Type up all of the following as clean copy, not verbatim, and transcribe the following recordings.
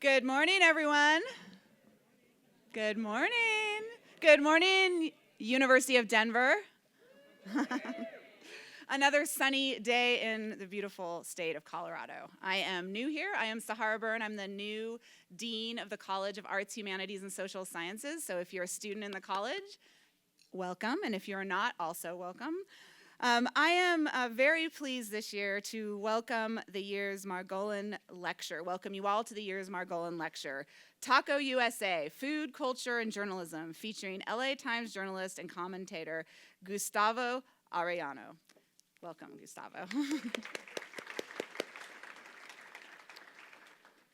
Good morning, everyone. Good morning. Good morning, University of Denver. Another sunny day in the beautiful state of Colorado. I am new here. I am Sahara Byrne. I'm the new Dean of the College of Arts, Humanities, and Social Sciences. So if you're a student in the college, welcome. And if you're not, also welcome. I am very pleased this year to welcome the year's Margolin Lecture. Welcome you all to the year's Margolin Lecture. Taco USA, Food, Culture, and Journalism, featuring LA Times journalist and commentator Gustavo Arellano. Welcome, Gustavo.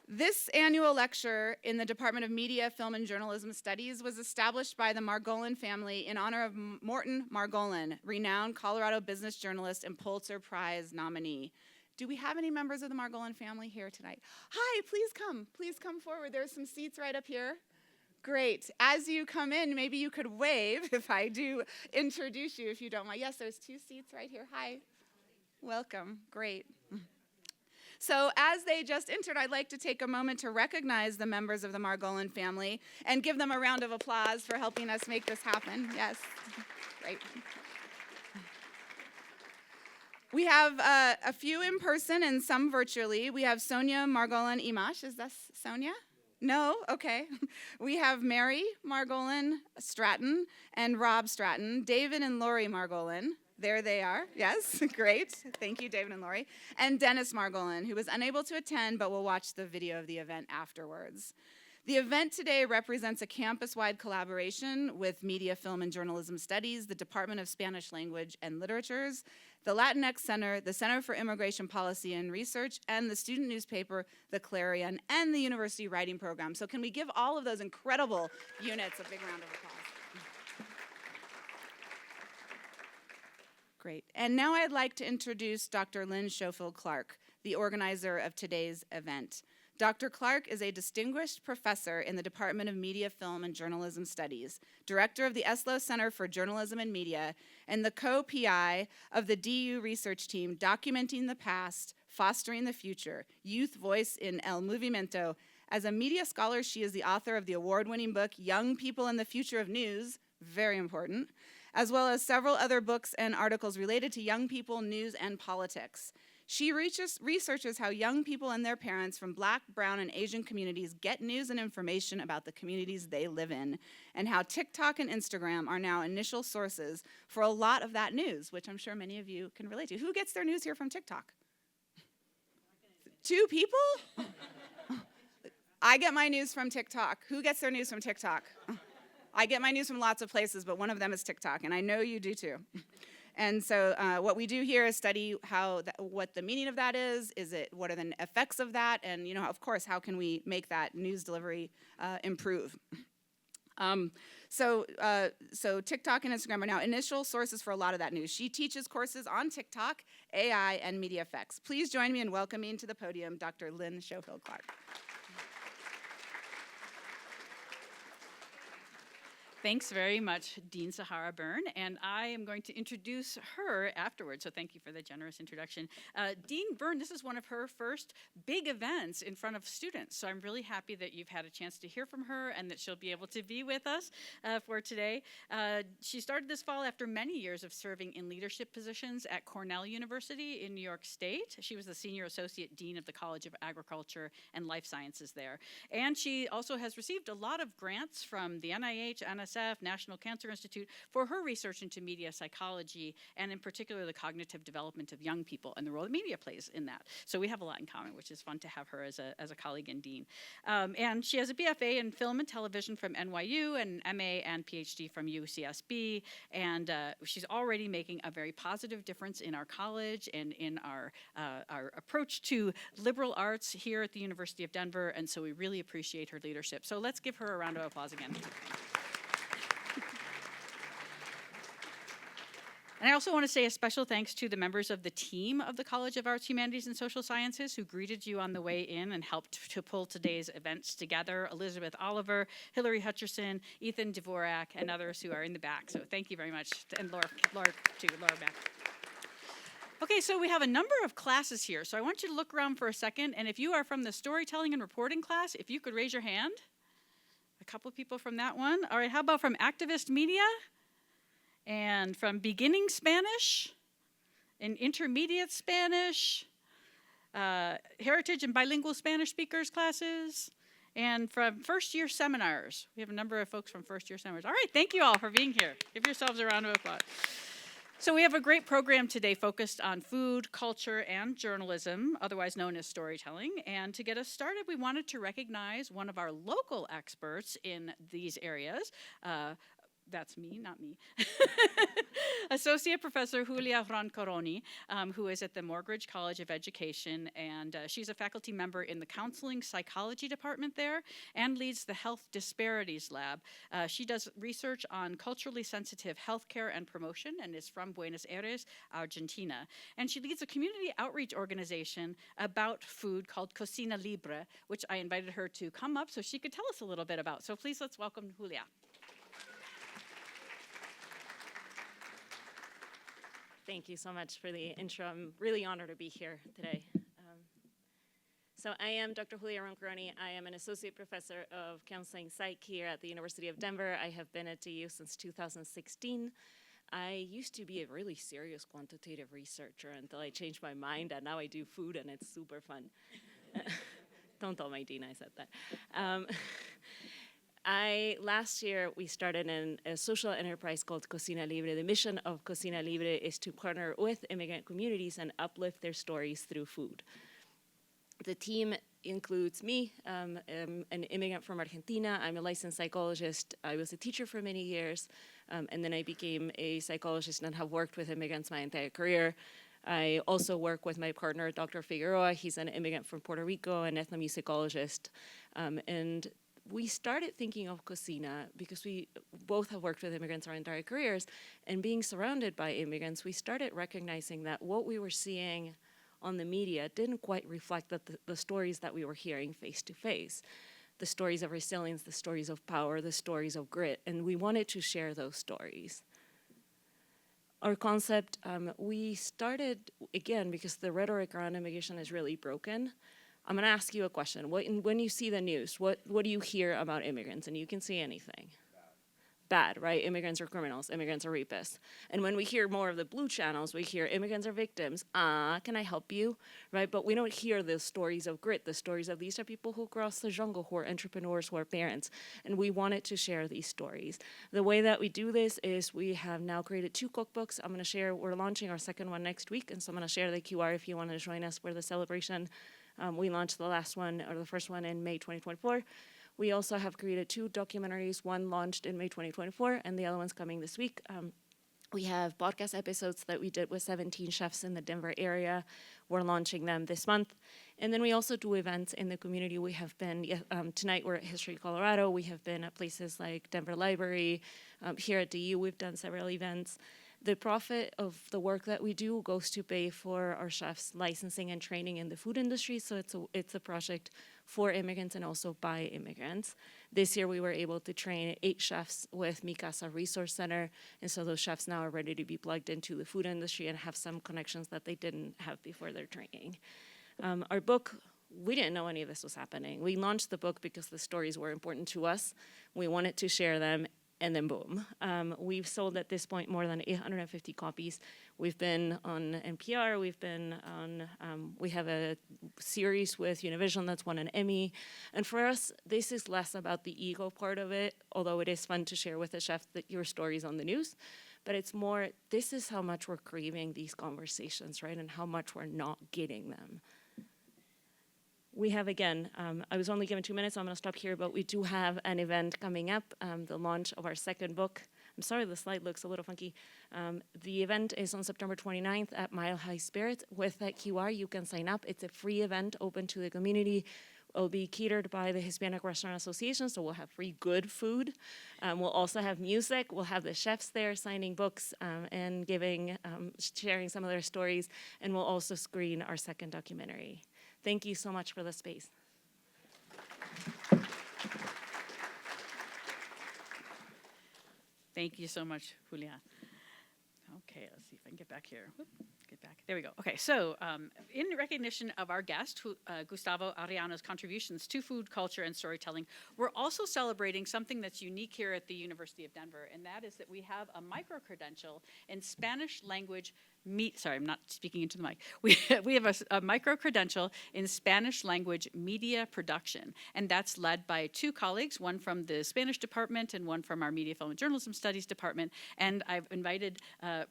This annual lecture in the Department of Media, Film, and Journalism Studies was established by the Margolin family in honor of Morton Margolin, renowned Colorado business journalist and Pulitzer Prize nominee. Do we have any members of the Margolin family here tonight? Hi, please come forward. There's some seats right up here. Great. As you come in, maybe you could wave if I do introduce you, if you don't mind. Yes, there's 2 seats right here. Hi. Welcome. Great. So as they just entered, I'd like to take a moment to recognize the members of the Margolin family and give them a round of applause for helping us make this happen. Yes, great. We have a few in person and some virtually. We have Sonia Margolin Imash. Is that Sonia? No? Okay. We have Mary Margolin Stratton and Rob Stratton, David and Lori Margolin. There they are. Yes, great. Thank you, David and Lori. And Dennis Margolin, who was unable to attend but will watch the video of the event afterwards. The event today represents a campus-wide collaboration with Media, Film, and Journalism Studies, the Department of Spanish Language and Literatures, the Latinx Center, the Center for Immigration Policy and Research, and the student newspaper, The Clarion, and the University Writing Program. So can we give all of those incredible units a big round of applause? Great. And now I'd like to introduce Dr. Lynn Schofield-Clark, the organizer of today's event. Dr. Clark is a distinguished professor in the Department of Media, Film, and Journalism Studies, director of the Eslo Center for Journalism and Media, and the co-PI of the DU research team documenting the past, fostering the future, youth voice in El Movimiento. As a media scholar, she is the author of the award-winning book, Young People and the Future of News, very important, as well as several other books and articles related to young people, news, and politics. She researches how young people and their parents from Black, Brown, and Asian communities get news and information about the communities they live in, and how TikTok and Instagram are now initial sources for a lot of that news, which I'm sure many of you can relate to. Who gets their news here from TikTok? 2 people? I get my news from TikTok. Who gets their news from TikTok? I get my news from lots of places, but one of them is TikTok, and I know you do too. And so what we do here is study what the meaning of that is what are the effects of that, and of course, how can we make that news delivery improve? So TikTok and Instagram are now initial sources for a lot of that news. She teaches courses on TikTok, AI, and media effects. Please join me in welcoming to the podium Dr. Lynn Schofield-Clark. Thanks very much, Dean Sahara Byrne, and I am going to introduce her afterwards, so thank you for the generous introduction. Dean Byrne, this is one of her first big events in front of students, so I'm really happy that you've had a chance to hear from her and that she'll be able to be with us for today. She started this fall after many years of serving in leadership positions at Cornell University in New York State. She was the Senior Associate Dean of the College of Agriculture and Life Sciences there. And she also has received a lot of grants from the NIH, NSF, National Cancer Institute, for her research into media psychology, and in particular the cognitive development of young people and the role that media plays in that. So we have a lot in common, which is fun to have her as a colleague and dean. And she has a BFA in film and television from NYU and MA and PhD from UCSB, and she's already making a very positive difference in our college and in our approach to liberal arts here at the University of Denver, and so we really appreciate her leadership. So let's give her a round of applause again. And I also want to say a special thanks to the members of the team of the College of Arts, Humanities, and Social Sciences who greeted you on the way in and helped to pull today's events together. Elizabeth Oliver, Hillary Hutcherson, Ethan Dvorak, and others who are in the back. So thank you very much. And Laura too, Laura back. Okay, so we have a number of classes here. So I want you to look around for a second. And if you are from the storytelling and reporting class, if you could raise your hand. A couple of people from that one. All right, how about from activist media? And from beginning Spanish? And intermediate Spanish? Heritage and bilingual Spanish speakers classes? And from first year seminars. We have a number of folks from first year seminars. All right, thank you all for being here. Give yourselves a round of applause. So we have a great program today focused on food, culture, and journalism, otherwise known as storytelling. And to get us started, we wanted to recognize one of our local experts in these areas. That's me, not me. Associate Professor Julia Roncoroni, who is at the Morgridge College of Education, and she's a faculty member in the Counseling Psychology Department there and leads the Health Disparities Lab. She does research on culturally sensitive healthcare and promotion and is from Buenos Aires, Argentina. And she leads a community outreach organization about food called Cocina Libre, which I invited her to come up so she could tell us a little bit about. So please let's welcome Julia. Thank you so much for the intro. I'm really honored to be here today. So I am Dr. Julia Roncoroni. I am an associate professor of counseling psych here at the University of Denver. I have been at DU since 2016. I used to be a really serious quantitative researcher until I changed my mind, and now I do food, and it's super fun. Don't tell my dean I said that. Last year, we started a social enterprise called Cocina Libre. The mission of Cocina Libre is to partner with immigrant communities and uplift their stories through food. The team includes me, an immigrant from Argentina. I'm a licensed psychologist. I was a teacher for many years, and then I became a psychologist and have worked with immigrants my entire career. I also work with my partner, Dr. Figueroa. He's an immigrant from Puerto Rico, an ethnomusicologist, and we started thinking of Cocina because we both have worked with immigrants our entire careers, and being surrounded by immigrants, we started recognizing that what we were seeing on the media didn't quite reflect the stories that we were hearing face to face. The stories of resilience, the stories of power, the stories of grit, and we wanted to share those stories. Our concept, we started, again, because the rhetoric around immigration is really broken. I'm gonna ask you a question. When you see the news, what do you hear about immigrants? And you can see anything. Bad, right? Immigrants are criminals, immigrants are rapists. And when we hear more of the blue channels, we hear immigrants are victims. Can I help you? Right? But we don't hear the stories of grit, the stories of these are people who cross the jungle, who are entrepreneurs, who are parents. And we wanted to share these stories. The way that we do this is we have now created 2 cookbooks. I'm gonna share, we're launching our second one next week. And so I'm gonna share the QR if you wanna join us for the celebration. We launched the first one in May 2024. We also have created 2 documentaries, one launched in May 2024, and the other one's coming this week. We have podcast episodes that we did with 17 chefs in the Denver area. We're launching them this month. And then we also do events in the community. We have been, tonight we're at History Colorado. We have been at places like Denver Library. Here at DU, we've done several events. The profit of the work that we do goes to pay for our chefs' licensing and training in the food industry. So it's a project for immigrants and also by immigrants. This year we were able to train 8 chefs with Mi Casa Resource Center. And so those chefs now are ready to be plugged into the food industry and have some connections that they didn't have before their training. Our book, we didn't know any of this was happening. We launched the book because the stories were important to us. We wanted to share them. And then boom. We've sold at this point more than 850 copies. We've been on NPR, we have a series with Univision that's won an Emmy. And for us, this is less about the ego part of it, although it is fun to share with a chef that your story's on the news. But it's more, this is how much we're craving these conversations, right? And how much we're not getting them. We have, again, I was only given 2 minutes, so I'm gonna stop here, but we do have an event coming up, the launch of our second book. I'm sorry the slide looks a little funky. The event is on September 29th at Mile High Spirits. With that QR, you can sign up. It's a free event open to the community. It'll be catered by the Hispanic Restaurant Association, so we'll have free good food. We'll also have music. We'll have the chefs there signing books and sharing some of their stories, and we'll also screen our second documentary. Thank you so much for the space. Thank you so much, Julia. Okay, let's see if I can get back here. Whoop, get back. There we go. Okay, so in recognition of our guest, Gustavo Arellano's contributions to food, culture, and storytelling, we're also celebrating something that's unique here at the University of Denver, and that is that we have a micro-credential in Spanish language. Sorry, I'm not speaking into the mic. We have a micro-credential in Spanish language media production, and that's led by two colleagues, one from the Spanish department and one from our Media, Film, and Journalism Studies department. And I've invited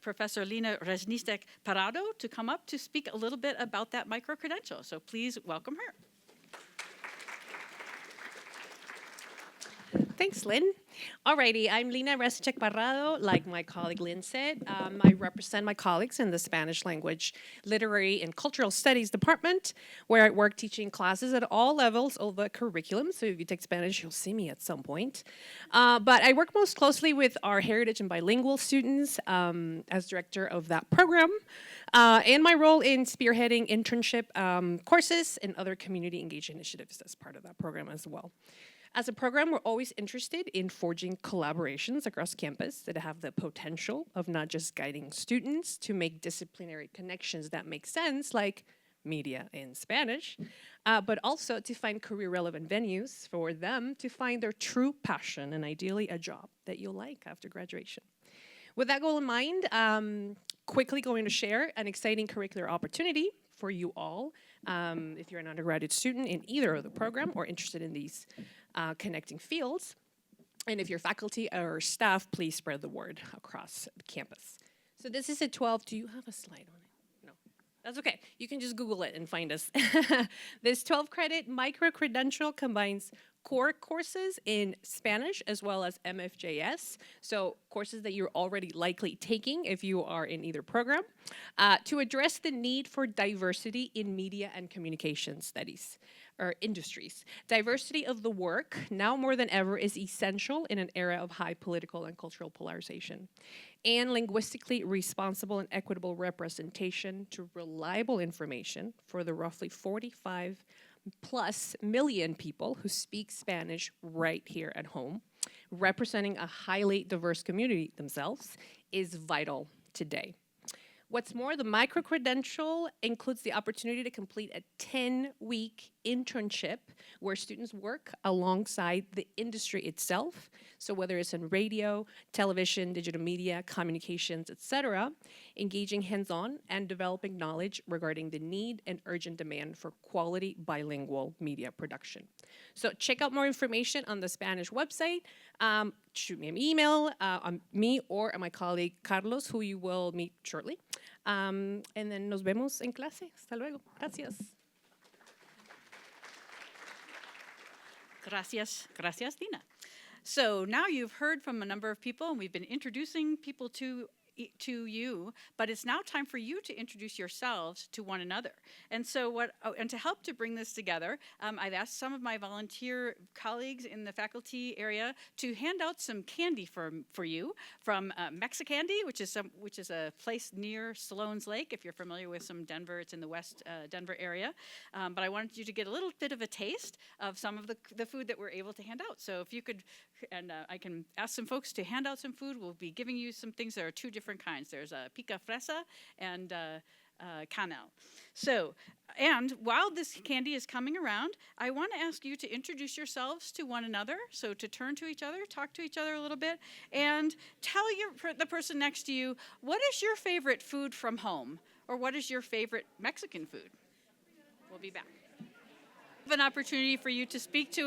Professor Lina Reznistek Parado to come up to speak a little bit about that micro-credential. So please welcome her. Thanks, Lynn. Alrighty, I'm Lina Reznistek Parado. Like my colleague Lynn said, I represent my colleagues in the Spanish language, literary, and cultural studies department, where I work teaching classes at all levels of the curriculum. So if you take Spanish, you'll see me at some point. But I work most closely with our heritage and bilingual students as director of that program, and my role in spearheading internship courses and other community engaged initiatives as part of that program as well. As a program, we're always interested in forging collaborations across campus that have the potential of not just guiding students to make disciplinary connections that make sense, like media in Spanish, but also to find career-relevant venues for them to find their true passion and ideally a job that you'll like after graduation. With that goal in mind, quickly going to share an exciting curricular opportunity for you all if you're an undergraduate student in either of the program or interested in these connecting fields. And if you're faculty or staff, please spread the word across the campus. So this is a 12, do you have a slide on it? No, that's okay. You can just Google it and find us. This 12-credit micro-credential combines core courses in Spanish as well as MFJS, so courses that you're already likely taking if you are in either program, to address the need for diversity in media and communication studies or industries. Diversity of the work, now more than ever, is essential in an era of high political and cultural polarization. And linguistically responsible and equitable representation to reliable information for the roughly 45+ million people who speak Spanish right here at home, representing a highly diverse community themselves, is vital today. What's more, the micro-credential includes the opportunity to complete a 10-week internship where students work alongside the industry itself. So whether it's in radio, television, digital media, communications, etc., engaging hands-on and developing knowledge regarding the need and urgent demand for quality bilingual media production. So check out more information on the Spanish website. Shoot me an email on me or on my colleague Carlos, who you will meet shortly. And then nos vemos en clase. Hasta luego. Gracias. Gracias, Dina. So now you've heard from a number of people, and we've been introducing people to you, but it's now time for you to introduce yourselves to one another. And so and to help to bring this together, I've asked some of my volunteer colleagues in the faculty area to hand out some candy for you from Mexicandy, which is a place near Sloan's Lake. If you're familiar with some Denver, it's in the West Denver area. But I wanted you to get a little bit of a taste of some of the food that we're able to hand out. So if you could, and I can ask some folks to hand out some food. We'll be giving you some things that are two different kinds. There's a pica fresa and canel. So, and while this candy is coming around, I want to ask you to introduce yourselves to one another. So to turn to each other, talk to each other a little bit, and tell the person next to you, what is your favorite food from home? Or what is your favorite Mexican food? We'll be back. An opportunity for you to speak to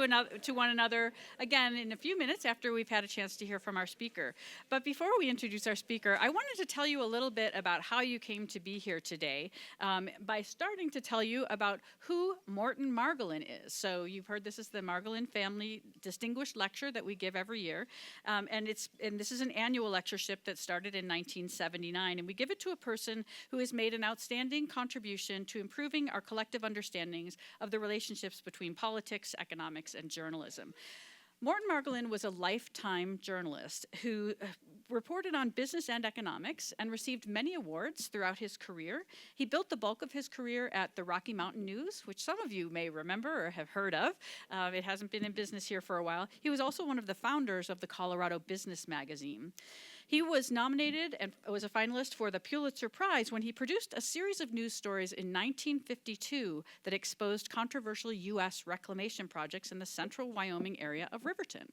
one another again in a few minutes after we've had a chance to hear from our speaker. But before we introduce our speaker, I wanted to tell you a little bit about how you came to be here today by starting to tell you about who Morton Margolin is. So you've heard this is the Margolin Family Distinguished Lecture that we give every year, and this is an annual lectureship that started in 1979, and we give it to a person who has made an outstanding contribution to improving our collective understandings of the relationships between politics, economics, and journalism. Morton Margolin was a lifetime journalist who reported on business and economics and received many awards throughout his career. He built the bulk of his career at the Rocky Mountain News, which some of you may remember or have heard of. It hasn't been in business here for a while. He was also one of the founders of the Colorado Business Magazine. He was nominated and was a finalist for the Pulitzer Prize when he produced a series of news stories in 1952 that exposed controversial U.S. reclamation projects in the central Wyoming area of Riverton.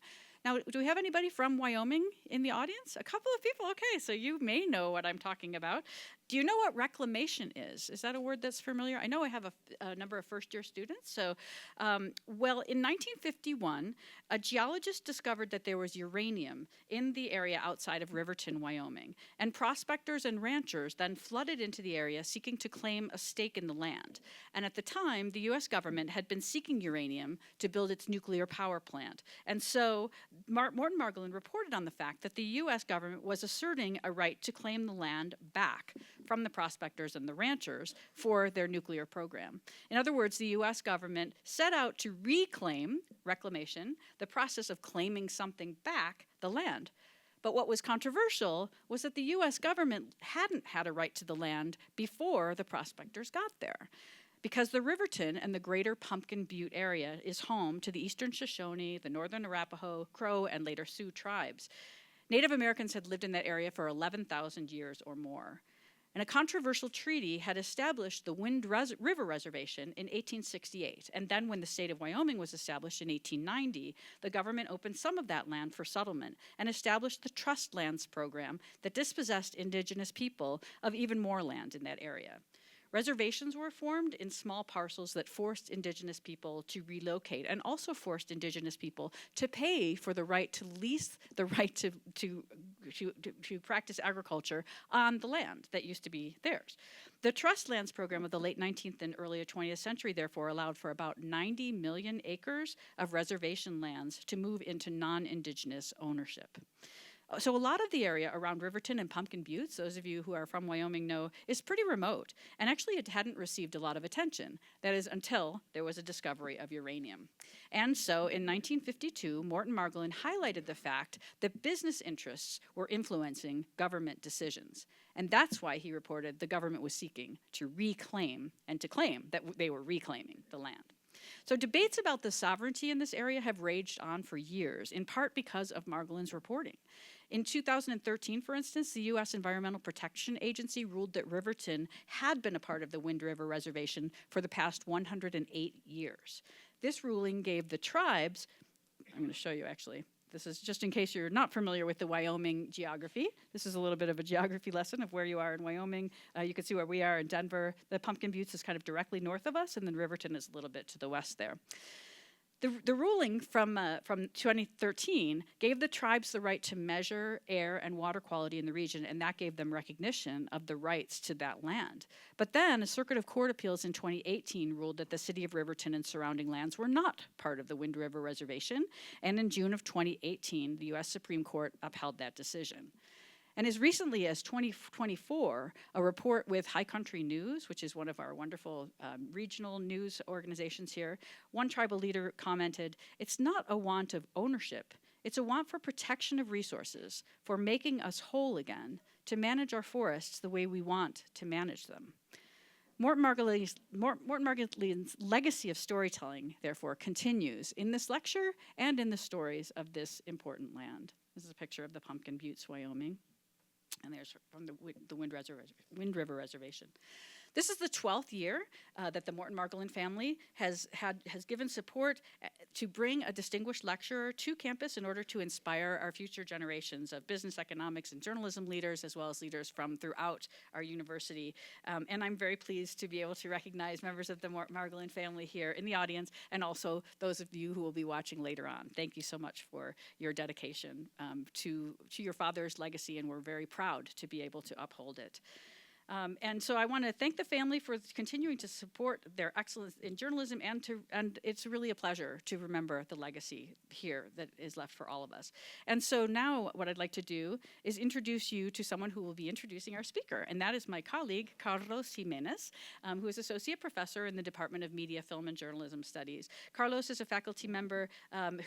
Now, do we have anybody from Wyoming in the audience? A couple of people, okay, so you may know what I'm talking about. Do you know what reclamation is? Is that a word that's familiar? I know I have a number of first-year students. So, well, in 1951, a geologist discovered that there was uranium in the area outside of Riverton, Wyoming. And prospectors and ranchers then flooded into the area seeking to claim a stake in the land. And at the time, the U.S. government had been seeking uranium to build its nuclear power plant. And so Morton Margolin reported on the fact that the U.S. government was asserting a right to claim the land back from the prospectors and the ranchers for their nuclear program. In other words, the U.S. government set out to reclaim, reclamation, the process of claiming something back, the land. But what was controversial was that the U.S. government hadn't had a right to the land before the prospectors got there, because the Riverton and the greater Pumpkin Butte area is home to the Eastern Shoshone, the Northern Arapaho, Crow, and later Sioux tribes. Native Americans had lived in that area for 11,000 years or more. And a controversial treaty had established the Wind River Reservation in 1868. And then when the state of Wyoming was established in 1890, the government opened some of that land for settlement and established the Trust Lands Program that dispossessed indigenous people of even more land in that area. Reservations were formed in small parcels that forced indigenous people to relocate and also forced indigenous people to pay for the right to lease, the right to practice agriculture on the land that used to be theirs. The Trust Lands Program of the late 19th and early 20th century, therefore, allowed for about 90 million acres of reservation lands to move into non-indigenous ownership. So a lot of the area around Riverton and Pumpkin Buttes, those of you who are from Wyoming know, is pretty remote. And actually it hadn't received a lot of attention. That is until there was a discovery of uranium. And so in 1952, Morton Margolin highlighted the fact that business interests were influencing government decisions. And that's why he reported the government was seeking to reclaim and to claim that they were reclaiming the land. So debates about the sovereignty in this area have raged on for years, in part because of Margolin's reporting. In 2013, for instance, the U.S. Environmental Protection Agency ruled that Riverton had been a part of the Wind River Reservation for the past 108 years. This ruling gave the tribes, I'm going to show you actually, this is just in case you're not familiar with the Wyoming geography. This is a little bit of a geography lesson of where you are in Wyoming. You can see where we are in Denver. The Pumpkin Buttes is kind of directly north of us, and then Riverton is a little bit to the west there. The ruling from 2013 gave the tribes the right to measure air and water quality in the region, and that gave them recognition of the rights to that land. But then a Circuit of Court Appeals in 2018 ruled that the city of Riverton and surrounding lands were not part of the Wind River Reservation, and in June of 2018, the U.S. Supreme Court upheld that decision. And as recently as 2024, a report with High Country News, which is one of our wonderful regional news organizations here, one tribal leader commented, "It's not a want of ownership, it's a want for protection of resources, for making us whole again, to manage our forests the way we want to manage them." Morton Margolin's legacy of storytelling, therefore, continues in this lecture and in the stories of this important land. This is a picture of the Pumpkin Buttes, Wyoming. And there's from the Wind River Reservation. This is the 12th year that the Morton Margolin family has given support to bring a distinguished lecturer to campus in order to inspire our future generations of business, economics, and journalism leaders, as well as leaders from throughout our university. And I'm very pleased to be able to recognize members of the Morton Margolin family here in the audience, and also those of you who will be watching later on. Thank you so much for your dedication to your father's legacy, and we're very proud to be able to uphold it. And so I want to thank the family for continuing to support their excellence in journalism, and it's really a pleasure to remember the legacy here that is left for all of us. And so now what I'd like to do is introduce you to someone who will be introducing our speaker, and that is my colleague, Carlos Jimenez, who is Associate Professor in the Department of Media, Film, and Journalism Studies. Carlos is a faculty member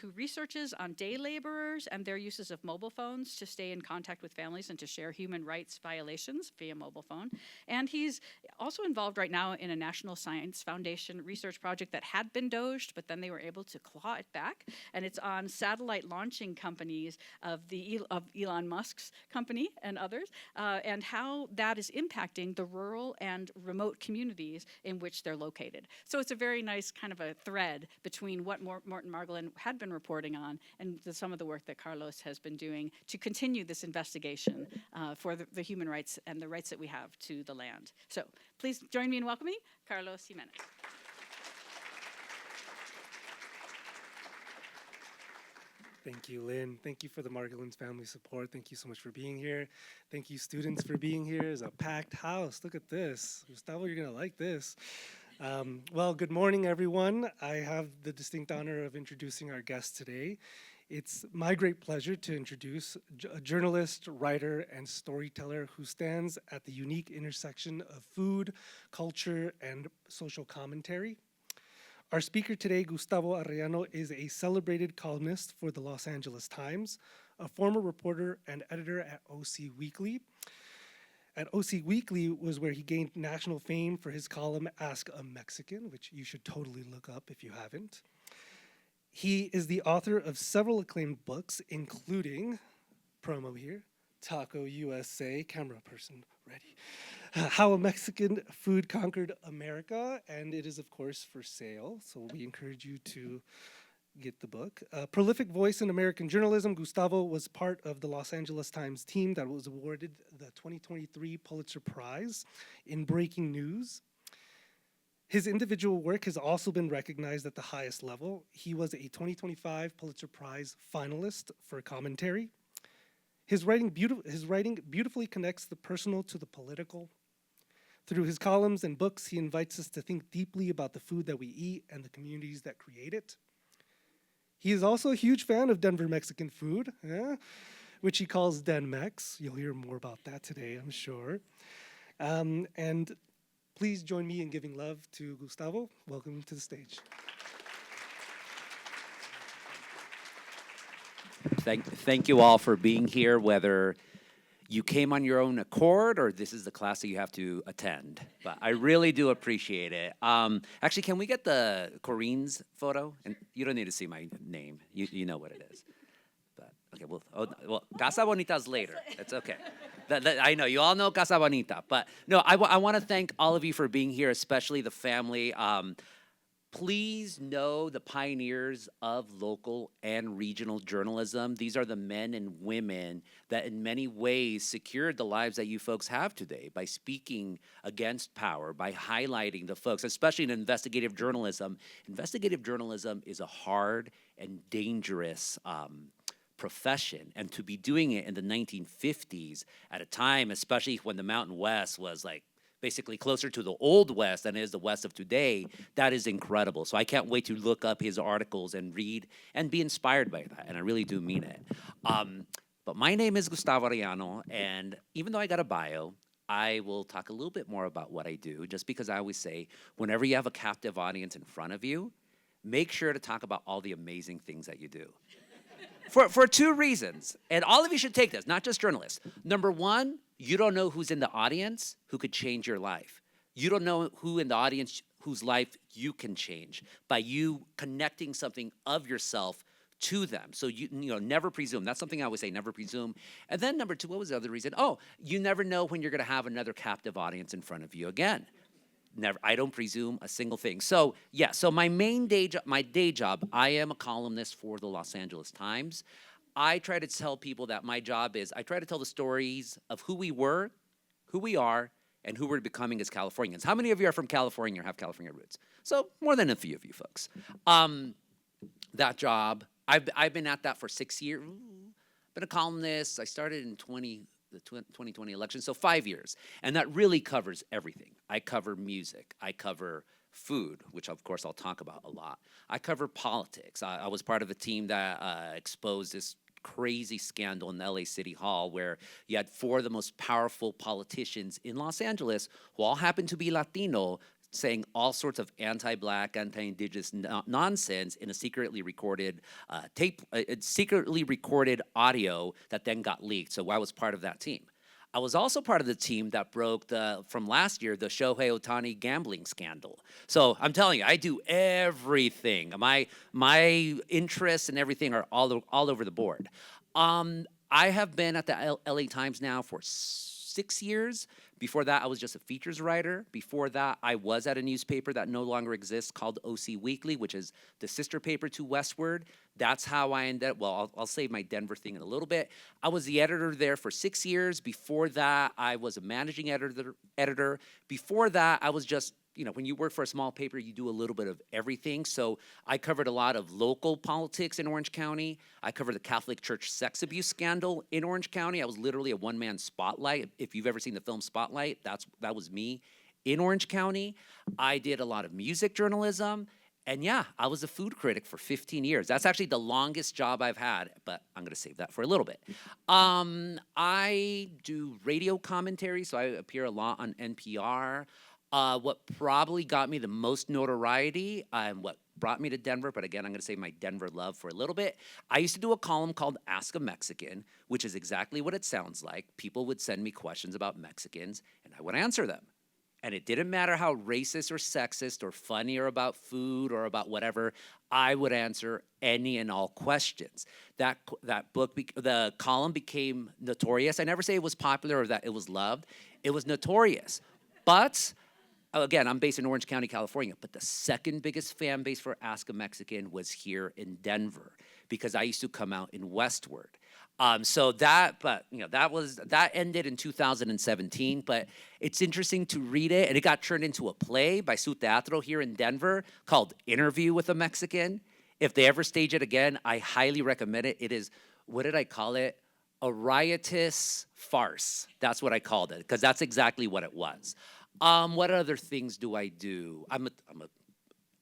who researches on day laborers and their uses of mobile phones to stay in contact with families and to share human rights violations via mobile phone. town. And he's also involved right now in a National Science Foundation research project that had been doged, but then they were able to claw it back. And it's on satellite launching companies of Elon Musk's company and others, and how that is impacting the rural and remote communities in which they're located. So it's a very nice kind of a thread between what Morton Margolin had been reporting on and some of the work that Carlos has been doing to continue this investigation for the human rights and the rights that we have to the land. So please join me in welcoming Carlos Jimenez. Thank you, Lynn. Thank you for the Margolin's family support. Thank you so much for being here. Thank you, students, for being here. It's a packed house. Look at this. Gustavo, you're going to like this. Well, good morning, everyone. I have the distinct honor of introducing our guest today. It's my great pleasure to introduce a journalist, writer, and storyteller who stands at the unique intersection of food, culture, and social commentary. Our speaker today, Gustavo Arellano, is a celebrated columnist for the Los Angeles Times, a former reporter and editor at OC Weekly. At OC Weekly was where he gained national fame for his column, Ask a Mexican, which you should totally look up if you haven't. He is the author of several acclaimed books, including, promo here, Taco USA, camera person ready, How a Mexican Food Conquered America, and it is, of course, for sale, so we encourage you to get the book. A prolific voice in American journalism, Gustavo was part of the Los Angeles Times team that was awarded the 2023 Pulitzer Prize in breaking news. His individual work has also been recognized at the highest level. He was a 2025 Pulitzer Prize finalist for commentary. His writing beautifully connects the personal to the political. Through his columns and books, he invites us to think deeply about the food that we eat and the communities that create it. He is also a huge fan of Denver Mexican food, which he calls DenMex. You'll hear more about that today, I'm sure. And please join me in giving love to Gustavo. Welcome to the stage. Thank you all for being here, whether you came on your own accord or this is the class that you have to attend. But I really do appreciate it. Actually, can we get the Corinne's photo? And you don't need to see my name. You know what it is. But okay, well, Casa Bonita's later. It's okay. I know, you all know Casa Bonita. But no, I want to thank all of you for being here, especially the family. Please know the pioneers of local and regional journalism. These are the men and women that in many ways secured the lives that you folks have today by speaking against power, by highlighting the folks, especially in investigative journalism. Investigative journalism is a hard and dangerous profession, and to be doing it in the 1950s at a time, especially when the Mountain West was like basically closer to the Old West than it is the West of today, that is incredible. So I can't wait to look up his articles and read and be inspired by that, and I really do mean it. But my name is Gustavo Arellano, and even though I got a bio, I will talk a little bit more about what I do, just because I always say, whenever you have a captive audience in front of you, make sure to talk about all the amazing things that you do. For two reasons, and all of you should take this, not just journalists. Number one, you don't know who's in the audience who could change your life. You don't know who in the audience whose life you can change by you connecting something of yourself to them. So you never presume. That's something I always say, never presume. And then number two, what was the other reason? Oh, you never know when you're going to have another captive audience in front of you again. Never. I don't presume a single thing. So yeah, so my day job, I am a columnist for the Los Angeles Times. I try to tell people that my job is, I try to tell the stories of who we were, who we are, and who we're becoming as Californians. How many of you are from California or have California roots? So more than a few of you folks. That job, I've been at that for 6 years. Been a columnist. I started in the 2020 election, so 5 years. And that really covers everything. I cover music. I cover food, which of course I'll talk about a lot. I cover politics. I was part of a team that exposed this crazy scandal in LA City Hall where you had 4 of the most powerful politicians in Los Angeles who all happened to be Latino, saying all sorts of anti-black, anti-indigenous nonsense in a secretly recorded secretly recorded audio that then got leaked. So I was part of that team. I was also part of the team that broke from last year, the Shohei Ohtani gambling scandal. So I'm telling you, I do everything. My interests and everything are all over the board. I have been at the LA Times now for 6 years. Before that, I was just a features writer. Before that, I was at a newspaper that no longer exists called OC Weekly, which is the sister paper to Westward. That's how I ended up, well, I'll save my Denver thing in a little bit. I was the editor there for 6 years. Before that, I was a managing editor. Before that, I was just, when you work for a small paper, you do a little bit of everything. So I covered a lot of local politics in Orange County. I covered the Catholic Church sex abuse scandal in Orange County. I was literally a one-man spotlight. If you've ever seen the film Spotlight, that was me in Orange County. I did a lot of music journalism. And yeah, I was a food critic for 15 years. That's actually the longest job I've had, but I'm gonna save that for a little bit. I do radio commentary, so I appear a lot on NPR. What probably got me the most notoriety and what brought me to Denver, but again, I'm gonna save my Denver love for a little bit. I used to do a column called Ask a Mexican, which is exactly what it sounds like. People would send me questions about Mexicans, and I would answer them. And it didn't matter how racist or sexist or funny or about food or about whatever, I would answer any and all questions. That book, the column became notorious. I never say it was popular or that it was loved. It was notorious. But again, I'm based in Orange County, California, but the second biggest fan base for Ask a Mexican was here in Denver because I used to come out in Westward. So that ended in 2017, but it's interesting to read it, and it got turned into a play by Su Teatro here in Denver called Interview with a Mexican. If they ever stage it again, I highly recommend it. It is, what did I call it? A riotous farce. That's what I called it, because that's exactly what it was. What other things do I do? I'm a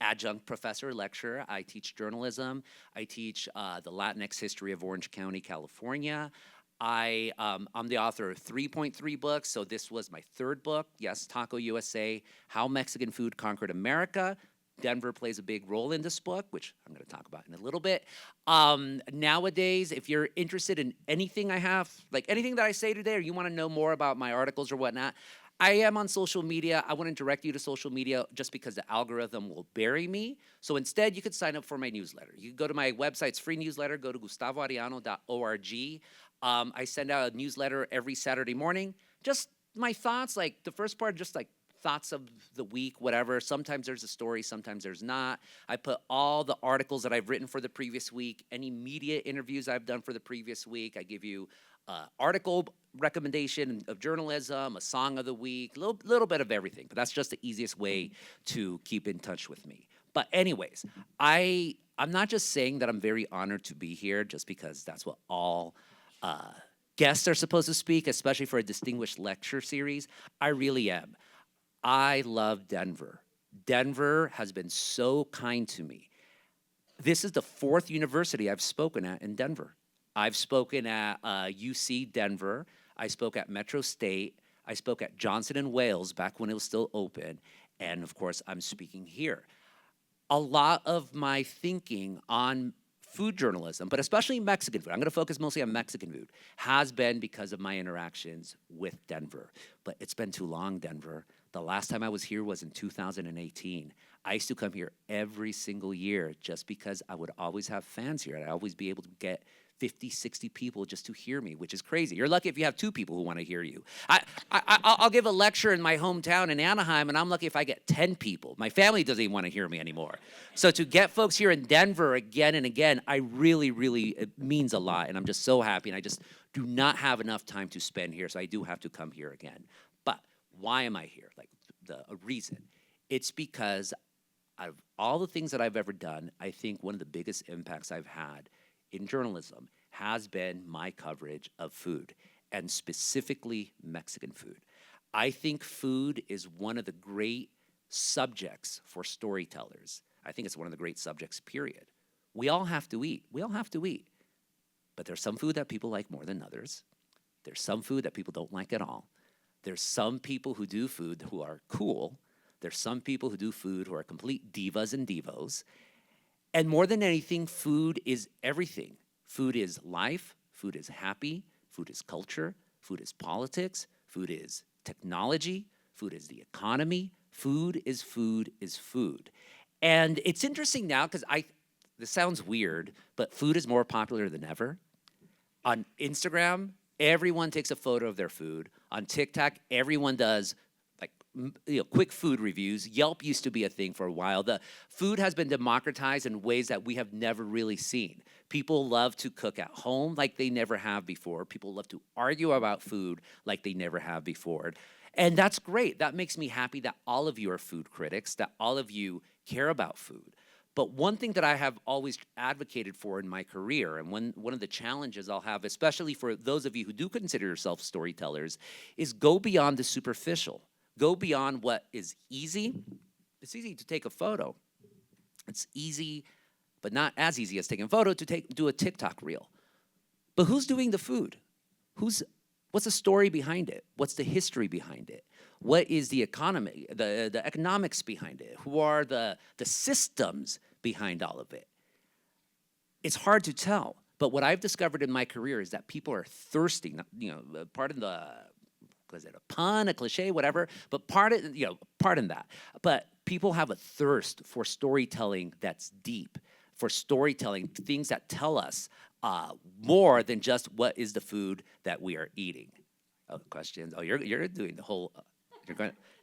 adjunct professor, lecturer. I teach journalism. I teach the Latinx history of Orange County, California. I'm the author of 3.3 books, so this was my third book. Yes, Taco USA, How Mexican Food Conquered America. Denver plays a big role in this book, which I'm going to talk about in a little bit. Nowadays, if you're interested in anything I have, like anything that I say today, or you want to know more about my articles or whatnot, I am on social media. I wouldn't direct you to social media just because the algorithm will bury me. So instead, you could sign up for my newsletter. You can go to my website's free newsletter, go to gustavoarellano.org. I send out a newsletter every Saturday morning. Just my thoughts, like the first part, just like thoughts of the week, whatever. Sometimes there's a story, sometimes there's not. I put all the articles that I've written for the previous week, any media interviews I've done for the previous week. I give you article recommendation of journalism, a song of the week, a little bit of everything. But that's just the easiest way to keep in touch with me. But anyways, I'm not just saying that I'm very honored to be here just because that's what all guests are supposed to speak, especially for a distinguished lecture series. I really am. I love Denver. Denver has been so kind to me. This is the 4th university I've spoken at in Denver. I've spoken at UC Denver. I spoke at Metro State. I spoke at Johnson & Wales back when it was still open. And of course, I'm speaking here. A lot of my thinking on food journalism, but especially Mexican food, I'm gonna focus mostly on Mexican food, has been because of my interactions with Denver. But it's been too long, Denver. The last time I was here was in 2018. I used to come here every single year just because I would always have fans here. I'd always be able to get 50, 60 people just to hear me, which is crazy. You're lucky if you have 2 people who want to hear you. I'll give a lecture in my hometown in Anaheim, and I'm lucky if I get 10 people. My family doesn't even want to hear me anymore. So to get folks here in Denver again and again, it means a lot, and I'm just so happy, and I just do not have enough time to spend here, so I do have to come here again. But why am I here? Like, a reason. It's because out of all the things that I've ever done, I think one of the biggest impacts I've had in journalism has been my coverage of food, and specifically Mexican food. I think food is one of the great subjects for storytellers. I think it's one of the great subjects, period. We all have to eat. We all have to eat. But there's some food that people like more than others. There's some food that people don't like at all. There's some people who do food who are cool. There's some people who do food who are complete divas and divos. And more than anything, food is everything. Food is life, food is happy, food is culture, Food is politics. Food is technology. Food is the economy. Food is food is food. And it's interesting now because this sounds weird, but food is more popular than ever. On Instagram, everyone takes a photo of their food. On TikTok, everyone does like quick food reviews. Yelp used to be a thing for a while. The food has been democratized in ways that we have never really seen. People love to cook at home like they never have before. People love to argue about food like they never have before. And that's great. That makes me happy that all of you are food critics, that all of you care about food. But one thing that I have always advocated for in my career, and one of the challenges I'll have, especially for those of you who do consider yourself storytellers, is go beyond the superficial. Go beyond what is easy. It's easy to take a photo. It's easy, but not as easy as taking a photo, to do a TikTok reel. But who's doing the food? What's the story behind it? What's the history behind it? What is the economy, the economics behind it? Who are the systems behind all of it? It's hard to tell, but what I've discovered in my career is that people are thirsty, pardon a pun, a cliche, whatever, but pardon that. But people have a thirst for storytelling that's deep, for storytelling, things that tell us more than just what is the food that we are eating. Oh, questions? Oh, you're doing the whole.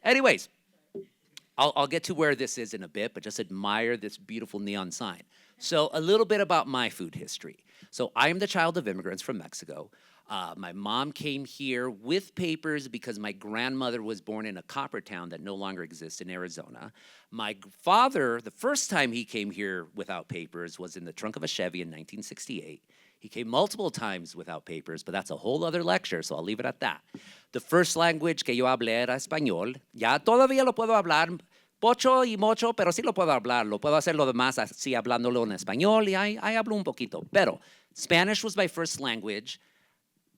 Anyways, I'll get to where this is in a bit, but just admire this beautiful neon sign. So a little bit about my food history. So I am the child of immigrants from Mexico. My mom came here with papers because my grandmother was born in a copper town that no longer exists in Arizona. My father, the first time he came here without papers was in the trunk of a Chevy in 1968. He came multiple times without papers, but that's a whole other lecture, so I'll leave it at that. The first language que yo hablé era español. Ya todavía lo puedo hablar, pocho y mocho, pero sí lo puedo hablar. Lo puedo hacer lo demás así hablándolo en español, y ahí hablo un poquito. Pero Spanish was my first language.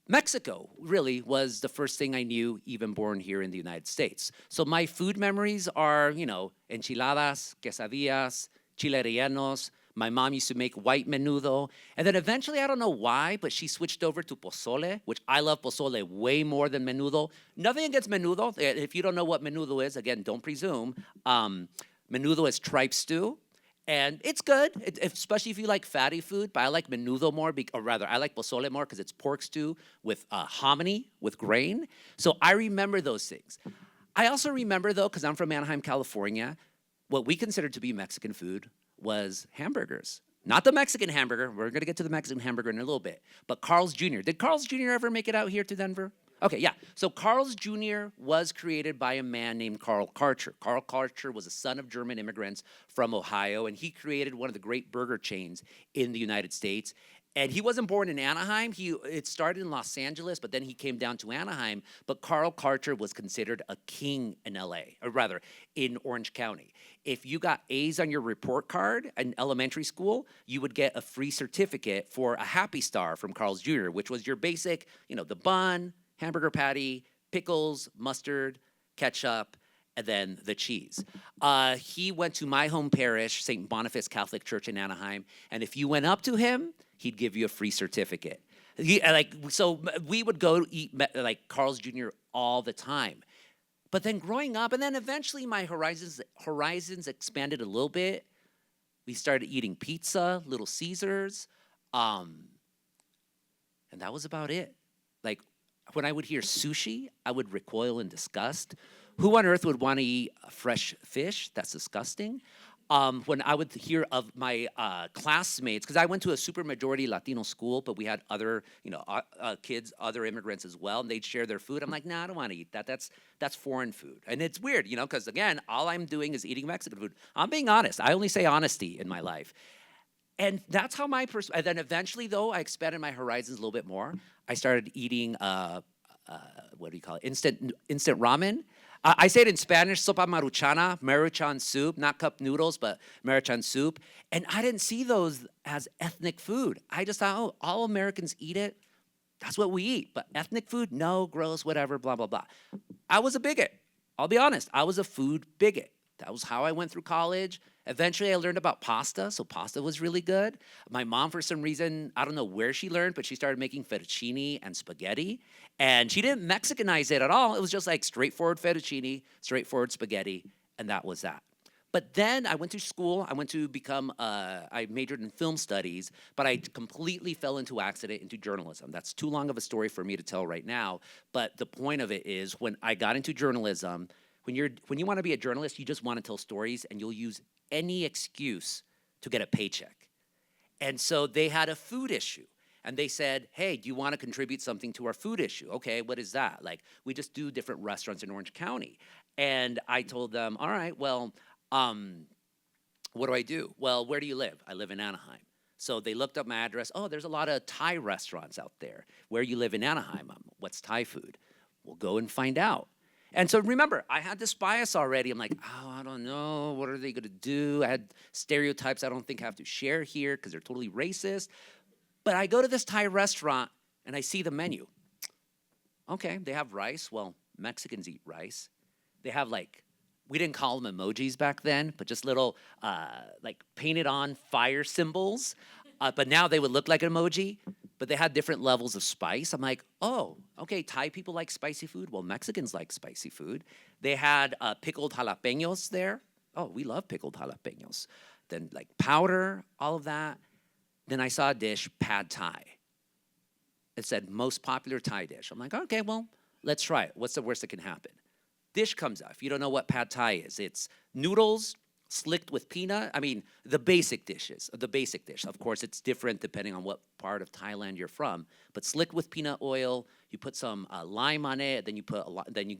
Mexico really was the first thing I knew, even born here in the United States. So my food memories are, enchiladas, quesadillas, chile rellenos. My mom used to make white menudo. And then eventually, I don't know why, but she switched over to pozole, which I love pozole way more than menudo. Nothing against menudo. If you don't know what menudo is, again, don't presume. Menudo is tripe stew. And it's good, especially if you like fatty food, but I like menudo more, or rather, I like pozole more because it's pork stew with hominy, with grain. So I remember those things. I also remember, though, because I'm from Anaheim, California, what we considered to be Mexican food was hamburgers. Not the Mexican hamburger. We're going to get to the Mexican hamburger in a little bit. But Carl's Jr. Did Carl's Jr. ever make it out here to Denver? Okay, yeah. So Carl's Jr. was created by a man named Carl Karcher. Carl Karcher was a son of German immigrants from Ohio, and he created one of the great burger chains in the United States. And he wasn't born in Anaheim. It started in Los Angeles, but then he came down to Anaheim. But Carl Karcher was considered a king in LA, or rather, in Orange County. If you got A's on your report card in elementary school, you would get a free certificate for a Happy Star from Carl's Jr., which was your basic, the bun, hamburger patty, pickles, mustard, ketchup, and then the cheese. He went to my home parish, St. Boniface Catholic Church in Anaheim, and if you went up to him, he'd give you a free certificate. So we would go eat Carl's Jr. all the time. But then growing up, and then eventually my horizons expanded a little bit. We started eating pizza, Little Caesars, and that was about it. When I would hear sushi, I would recoil in disgust. Who on earth would want to eat fresh fish? That's disgusting. When I would hear of my classmates, because I went to a super majority Latino school, but we had other, kids, other immigrants as well, and they'd share their food. I'm like, nah, I don't want to eat that. That's foreign food. And it's weird, because again, all I'm doing is eating Mexican food. I'm being honest. I only say honesty in my life. And that's how and then eventually, though, I expanded my horizons a little bit more. I started eating, what do you call it, instant ramen. I say it in Spanish, sopa maruchana, Maruchan soup, not cup noodles, but Maruchan soup. And I didn't see those as ethnic food. I just thought, all Americans eat it. That's what we eat. But ethnic food, no, gross, whatever, blah, blah, blah. I was a bigot. I'll be honest. I was a food bigot. That was how I went through college. Eventually, I learned about pasta, so pasta was really good. My mom, for some reason, I don't know where she learned, but she started making fettuccine and spaghetti. And she didn't Mexicanize it at all. It was just like straightforward fettuccine, straightforward spaghetti, and that was that. But then I went to school. I went to I majored in film studies, but I completely fell into accident into journalism. That's too long of a story for me to tell right now. But the point of it is when I got into journalism, when you want to be a journalist, you just want to tell stories and you'll use any excuse to get a paycheck. And so they had a food issue. And they said, hey, do you want to contribute something to our food issue? Okay, what is that? Like, we just do different restaurants in Orange County. And I told them, all right, well, what do I do? Well, where do you live? I live in Anaheim. So they looked up my address. Oh, there's a lot of Thai restaurants out there. Where you live in Anaheim? What's Thai food? We'll go and find out. And so remember, I had this bias already. I'm like, oh, I don't know. What are they going to do? I had stereotypes I don't think I have to share here because they're totally racist. But I go to this Thai restaurant and I see the menu. Okay, they have rice. Well, Mexicans eat rice. They have we didn't call them emojis back then, but just little painted on fire symbols. But now they would look like an emoji, but they had different levels of spice. I'm like, oh, okay, Thai people like spicy food. Well, Mexicans like spicy food. They had pickled jalapenos there. Oh, we love pickled jalapenos. Then powder, all of that. Then I saw a dish, pad Thai. It said most popular Thai dish. I'm like, okay, well, let's try it. What's the worst that can happen? Dish comes out. If you don't know what pad Thai is, it's noodles slicked with peanut. I mean, the basic dishes, the basic dish. Of course, it's different depending on what part of Thailand you're from. But slicked with peanut oil, you put some lime on it, then you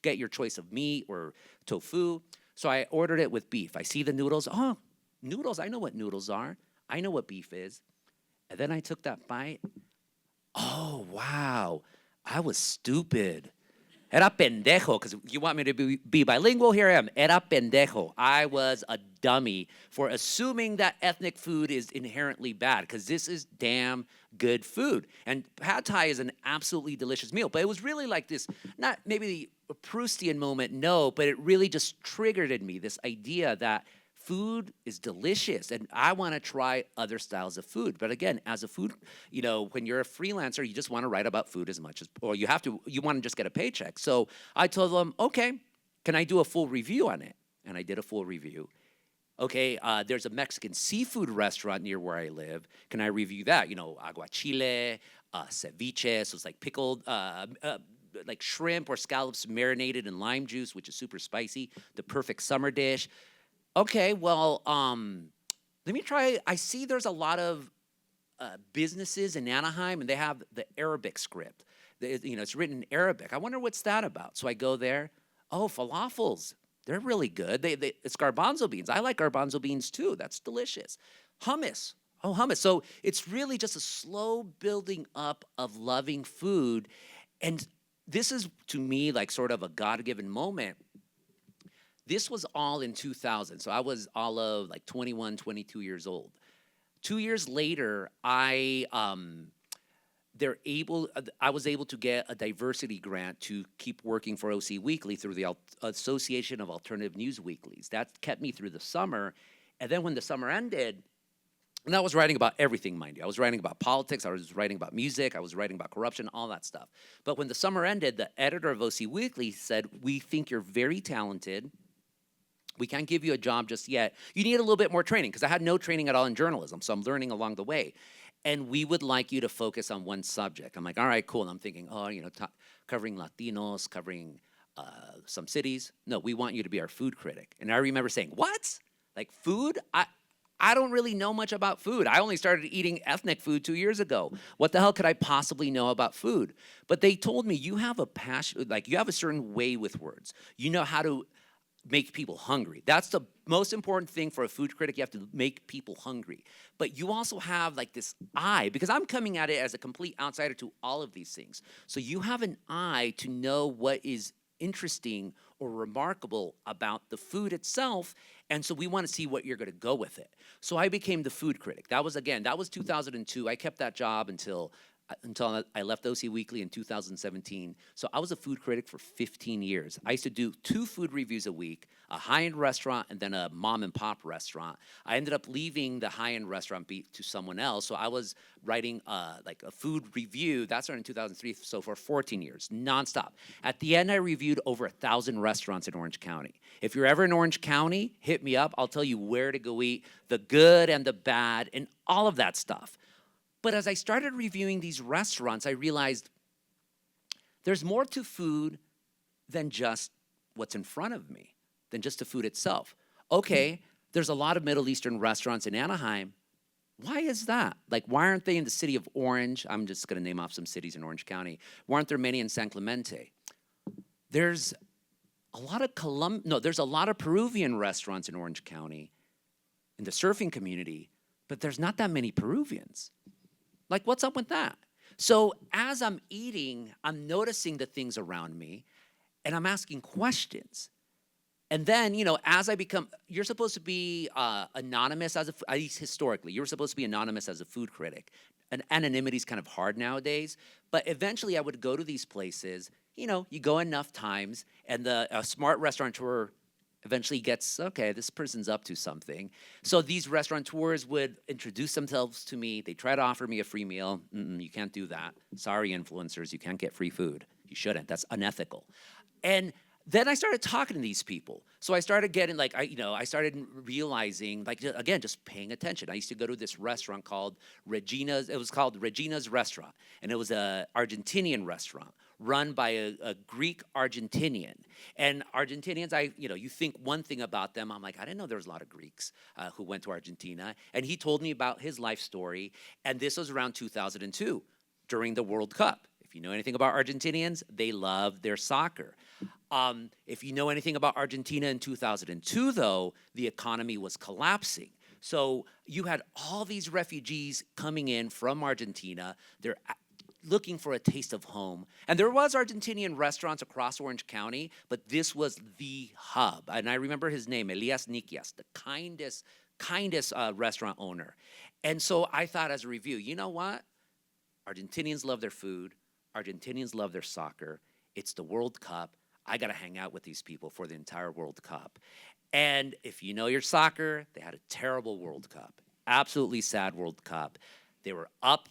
get your choice of meat or tofu. So I ordered it with beef. I see the noodles. Oh, noodles, I know what noodles are. I know what beef is. And then I took that bite. Oh, wow. I was stupid. Era pendejo, because you want me to be bilingual? Here I am. Era pendejo. I was a dummy for assuming that ethnic food is inherently bad, because this is damn good food. And pad Thai is an absolutely delicious meal. But it was really like this, not maybe a Proustian moment, no, but it really just triggered in me this idea that food is delicious, and I want to try other styles of food. But again, as a food, when you're a freelancer, you just want to write about food as much as, or you want to just get a paycheck. So I told them, okay, can I do a full review on it? And I did a full review. Okay, there's a Mexican seafood restaurant near where I live. Can I review that? Aguachile, ceviche, so it's like pickled, like shrimp or scallops marinated in lime juice, which is super spicy, the perfect summer dish. Okay, well, let me try. I see there's a lot of businesses in Anaheim, and they have the Arabic script. It's written in Arabic. I wonder what's that about. So I go there. Oh, falafels. They're really good. It's garbanzo beans. I like garbanzo beans too. That's delicious. Hummus. Oh, hummus. So it's really just a slow building up of loving food. And this is, to me, like sort of a God-given moment. This was all in 2000, so I was all of 21, 22 years old. 2 years later, I was able to get a diversity grant to keep working for OC Weekly through the Association of Alternative News Weeklies. That kept me through the summer, and then when the summer ended, and I was writing about everything, mind you. I was writing about politics, I was writing about music, I was writing about corruption, all that stuff. But when the summer ended, the editor of OC Weekly said, we think you're very talented. We can't give you a job just yet. You need a little bit more training, because I had no training at all in journalism, so I'm learning along the way. And we would like you to focus on one subject. I'm like, all right, cool. And I'm thinking, covering Latinos, covering some cities. No, we want you to be our food critic. And I remember saying, what? Like food? I don't really know much about food. I only started eating ethnic food 2 years ago. What the hell could I possibly know about food? But they told me, you have a passion, you have a certain way with words. You know how to make people hungry. That's the most important thing for a food critic. You have to make people hungry. But you also have this eye, because I'm coming at it as a complete outsider to all of these things. So you have an eye to know what is interesting or remarkable about the food itself. And so we want to see what you're going to go with it. So I became the food critic. That was 2002. I kept that job until until I left OC Weekly in 2017. So I was a food critic for 15 years. I used to do 2 food reviews a week, a high-end restaurant and then a mom-and-pop restaurant. I ended up leaving the high-end restaurant beat to someone else. So I was writing like a food review. That started in 2003, so for 14 years, nonstop. At the end, I reviewed over 1,000 restaurants in Orange County. If you're ever in Orange County, hit me up. I'll tell you where to go eat, the good and the bad, and all of that stuff. But as I started reviewing these restaurants, I realized there's more to food than just what's in front of me, than just the food itself. Okay, there's a lot of Middle Eastern restaurants in Anaheim. Why is that? Like, why aren't they in the city of Orange? I'm just gonna name off some cities in Orange County. Why aren't there many in San Clemente? There's a lot of there's a lot of Peruvian restaurants in Orange County, in the surfing community, but there's not that many Peruvians. Like, what's up with that? So as I'm eating, I'm noticing the things around me, and I'm asking questions. And then, as I become, you're supposed to be anonymous at least historically, you're supposed to be anonymous as a food critic. And anonymity is kind of hard nowadays. But eventually I would go to these places, you go enough times, and a smart restaurateur eventually gets, okay, this person's up to something. So these restaurateurs would introduce themselves to me. They try to offer me a free meal. You can't do that. Sorry, influencers, you can't get free food. You shouldn't. That's unethical. And then I started talking to these people. So I started getting, I started realizing, again, just paying attention. I used to go to this restaurant called Regina's. It was called Regina's Restaurant. And it was an Argentinian restaurant run by a Greek Argentinian. And Argentinians, you think one thing about them. I'm like, I didn't know there was a lot of Greeks who went to Argentina. And he told me about his life story. And this was around 2002 during the World Cup. If you know anything about Argentinians, they love their soccer. If you know anything about Argentina in 2002, though, the economy was collapsing. So you had all these refugees coming in from Argentina. They're looking for a taste of home. And there was Argentinian restaurants across Orange County, but this was the hub. And I remember his name, Elias Nikias, the kindest restaurant owner. And so I thought as a review, you know what? Argentinians love their food. Argentinians love their soccer. It's the World Cup. I got to hang out with these people for the entire World Cup. And if you know your soccer, they had a terrible World Cup. Absolutely sad World Cup. They were up,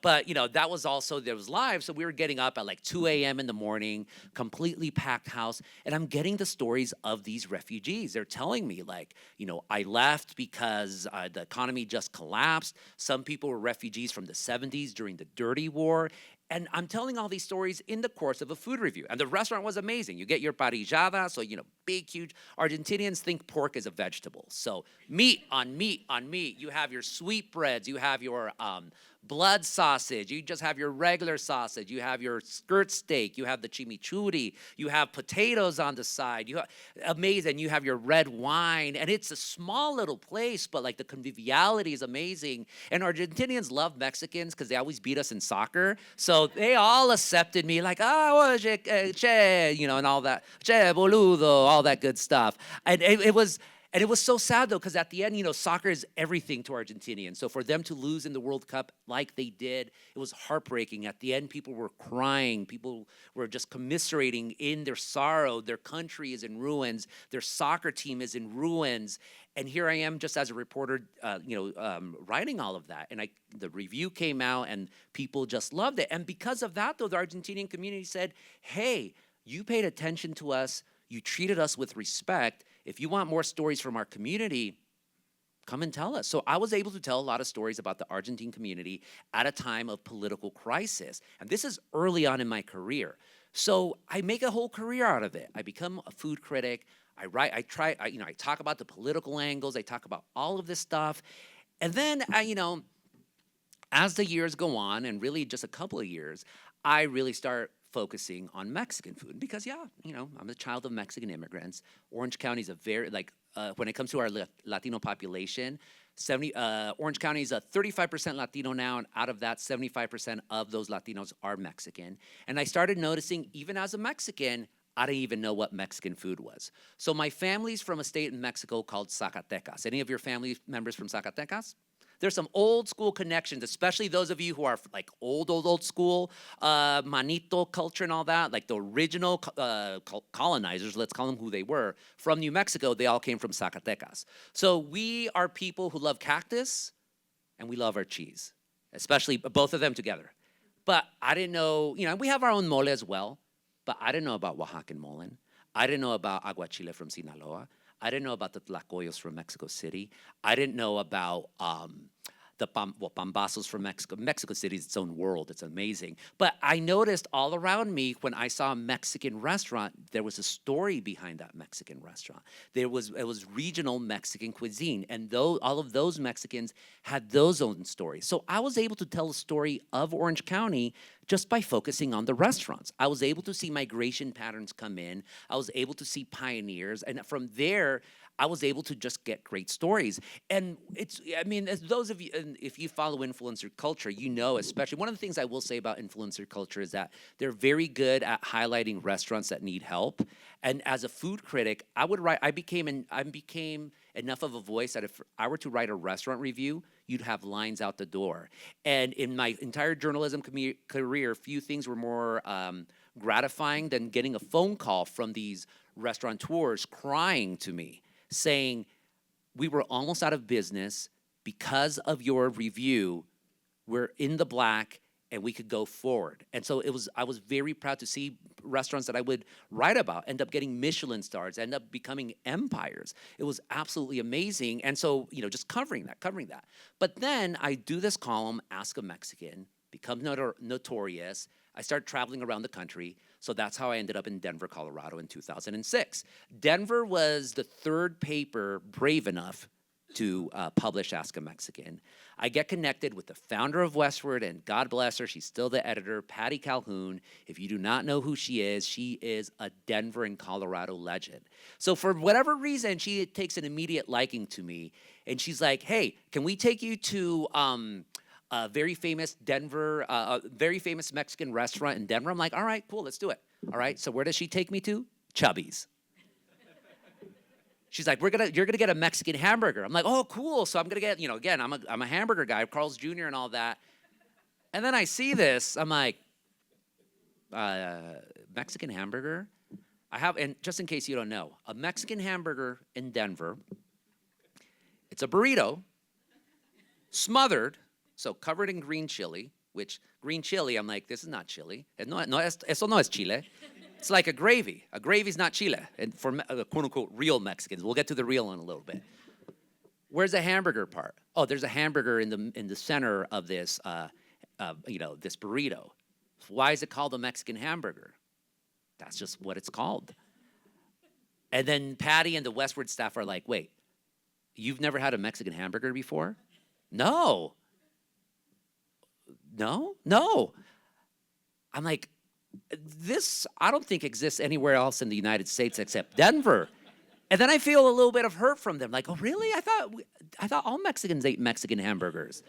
but, that was also, there was live, so we were getting up at like 2 a.m. in the morning, completely packed house, and I'm getting the stories of these refugees. They're telling me, I left because the economy just collapsed. Some people were refugees from the 70s during the Dirty War. And I'm telling all these stories in the course of a food review. And the restaurant was amazing. You get your parrillada, so, big, huge. Argentinians think pork is a vegetable. So meat on meat on meat. You have your sweetbreads. You have your blood sausage. You just have your regular sausage. You have your skirt steak. You have the chimichurri. You have potatoes on the side. Amazing. You have your red wine. And it's a small little place, but the conviviality is amazing. And Argentinians love Mexicans because they always beat us in soccer. So they all accepted me oye, che, and all that. Che, boludo, all that good stuff. And it was so sad, though, because at the end, soccer is everything to Argentinians. So for them to lose in the World Cup like they did, it was heartbreaking. At the end, people were crying. People were just commiserating in their sorrow. Their country is in ruins. Their soccer team is in ruins. And here I am just as a reporter, writing all of that. And the review came out, and people just loved it. And because of that, though, the Argentinian community said, hey, you paid attention to us. You treated us with respect. If you want more stories from our community, come and tell us. So I was able to tell a lot of stories about the Argentine community at a time of political crisis. And this is early on in my career. So I make a whole career out of it. I become a food critic. I write, I talk about the political angles. I talk about all of this stuff. And then, as the years go on, and really just a couple of years, I really start focusing on Mexican food because, I'm a child of Mexican immigrants. Orange County is a very, when it comes to our Latino population, Orange County is a 35% Latino now, and out of that, 75% of those Latinos are Mexican. And I started noticing, even as a Mexican, I didn't even know what Mexican food was. So my family's from a state in Mexico called Zacatecas. Any of your family members from Zacatecas? there's some old school connections, especially those of you who are like old school, manito culture and all that, like the original colonizers, let's call them who they were, from New Mexico, they all came from Zacatecas. So we are people who love cactus and we love our cheese, especially both of them together. But I didn't know, we have our own mole as well, but I didn't know about Oaxacan mole. I didn't know about aguachile from Sinaloa. I didn't know about the tlacoyos from Mexico City. I didn't know about the pambazos from Mexico. Mexico City is its own world. It's amazing. But I noticed all around me when I saw a Mexican restaurant, there was a story behind that Mexican restaurant. It was regional Mexican cuisine, and all of those Mexicans had those own stories. So I was able to tell the story of Orange County just by focusing on the restaurants. I was able to see migration patterns come in. I was able to see pioneers, and from there, I was able to just get great stories. And as those of you, and if you follow influencer culture, especially, one of the things I will say about influencer culture is that they're very good at highlighting restaurants that need help. And as a food critic, I became enough of a voice that if I were to write a restaurant review, you'd have lines out the door. And in my entire journalism career, few things were more gratifying than getting a phone call from these restaurateurs crying to me, saying, we were almost out of business because of your review. We're in the black and we could go forward. And so I was very proud to see restaurants that I would write about end up getting Michelin stars, end up becoming empires. It was absolutely amazing. And so, just covering that. But then I do this column, Ask a Mexican, become notorious. I start traveling around the country. So that's how I ended up in Denver, Colorado in 2006. Denver was the third paper brave enough to publish Ask a Mexican. I get connected with the founder of Westward, and God bless her, she's still the editor, Patty Calhoun. If you do not know who she is a Denver and Colorado legend. So for whatever reason, she takes an immediate liking to me, and she's like, hey, can we take you to a very famous Mexican restaurant in Denver? I'm like, all right, cool, let's do it. All right, so where does she take me to? Chubby's. She's like, you're gonna get a Mexican hamburger. I'm like, oh, cool. So I'm gonna get, again, I'm a hamburger guy, Carl's Jr. and all that. And then I see this, I'm like, Mexican hamburger? And just in case you don't know, a Mexican hamburger in Denver, it's a burrito, smothered, so covered in green chili, which green chili, I'm like, this is not chili. Eso no es chile. It's like a gravy. A gravy's not chile. And for quote unquote real Mexicans, we'll get to the real in a little bit. Where's the hamburger part? Oh, there's a hamburger in the center of this, this burrito. Why is it called a Mexican hamburger? That's just what it's called. And then Patty and the Westward staff are like, wait, you've never had a Mexican hamburger before? No. I'm like, this, I don't think exists anywhere else in the United States except Denver. And then I feel a little bit of hurt from them. Like, oh, really? I thought all Mexicans ate Mexican hamburgers.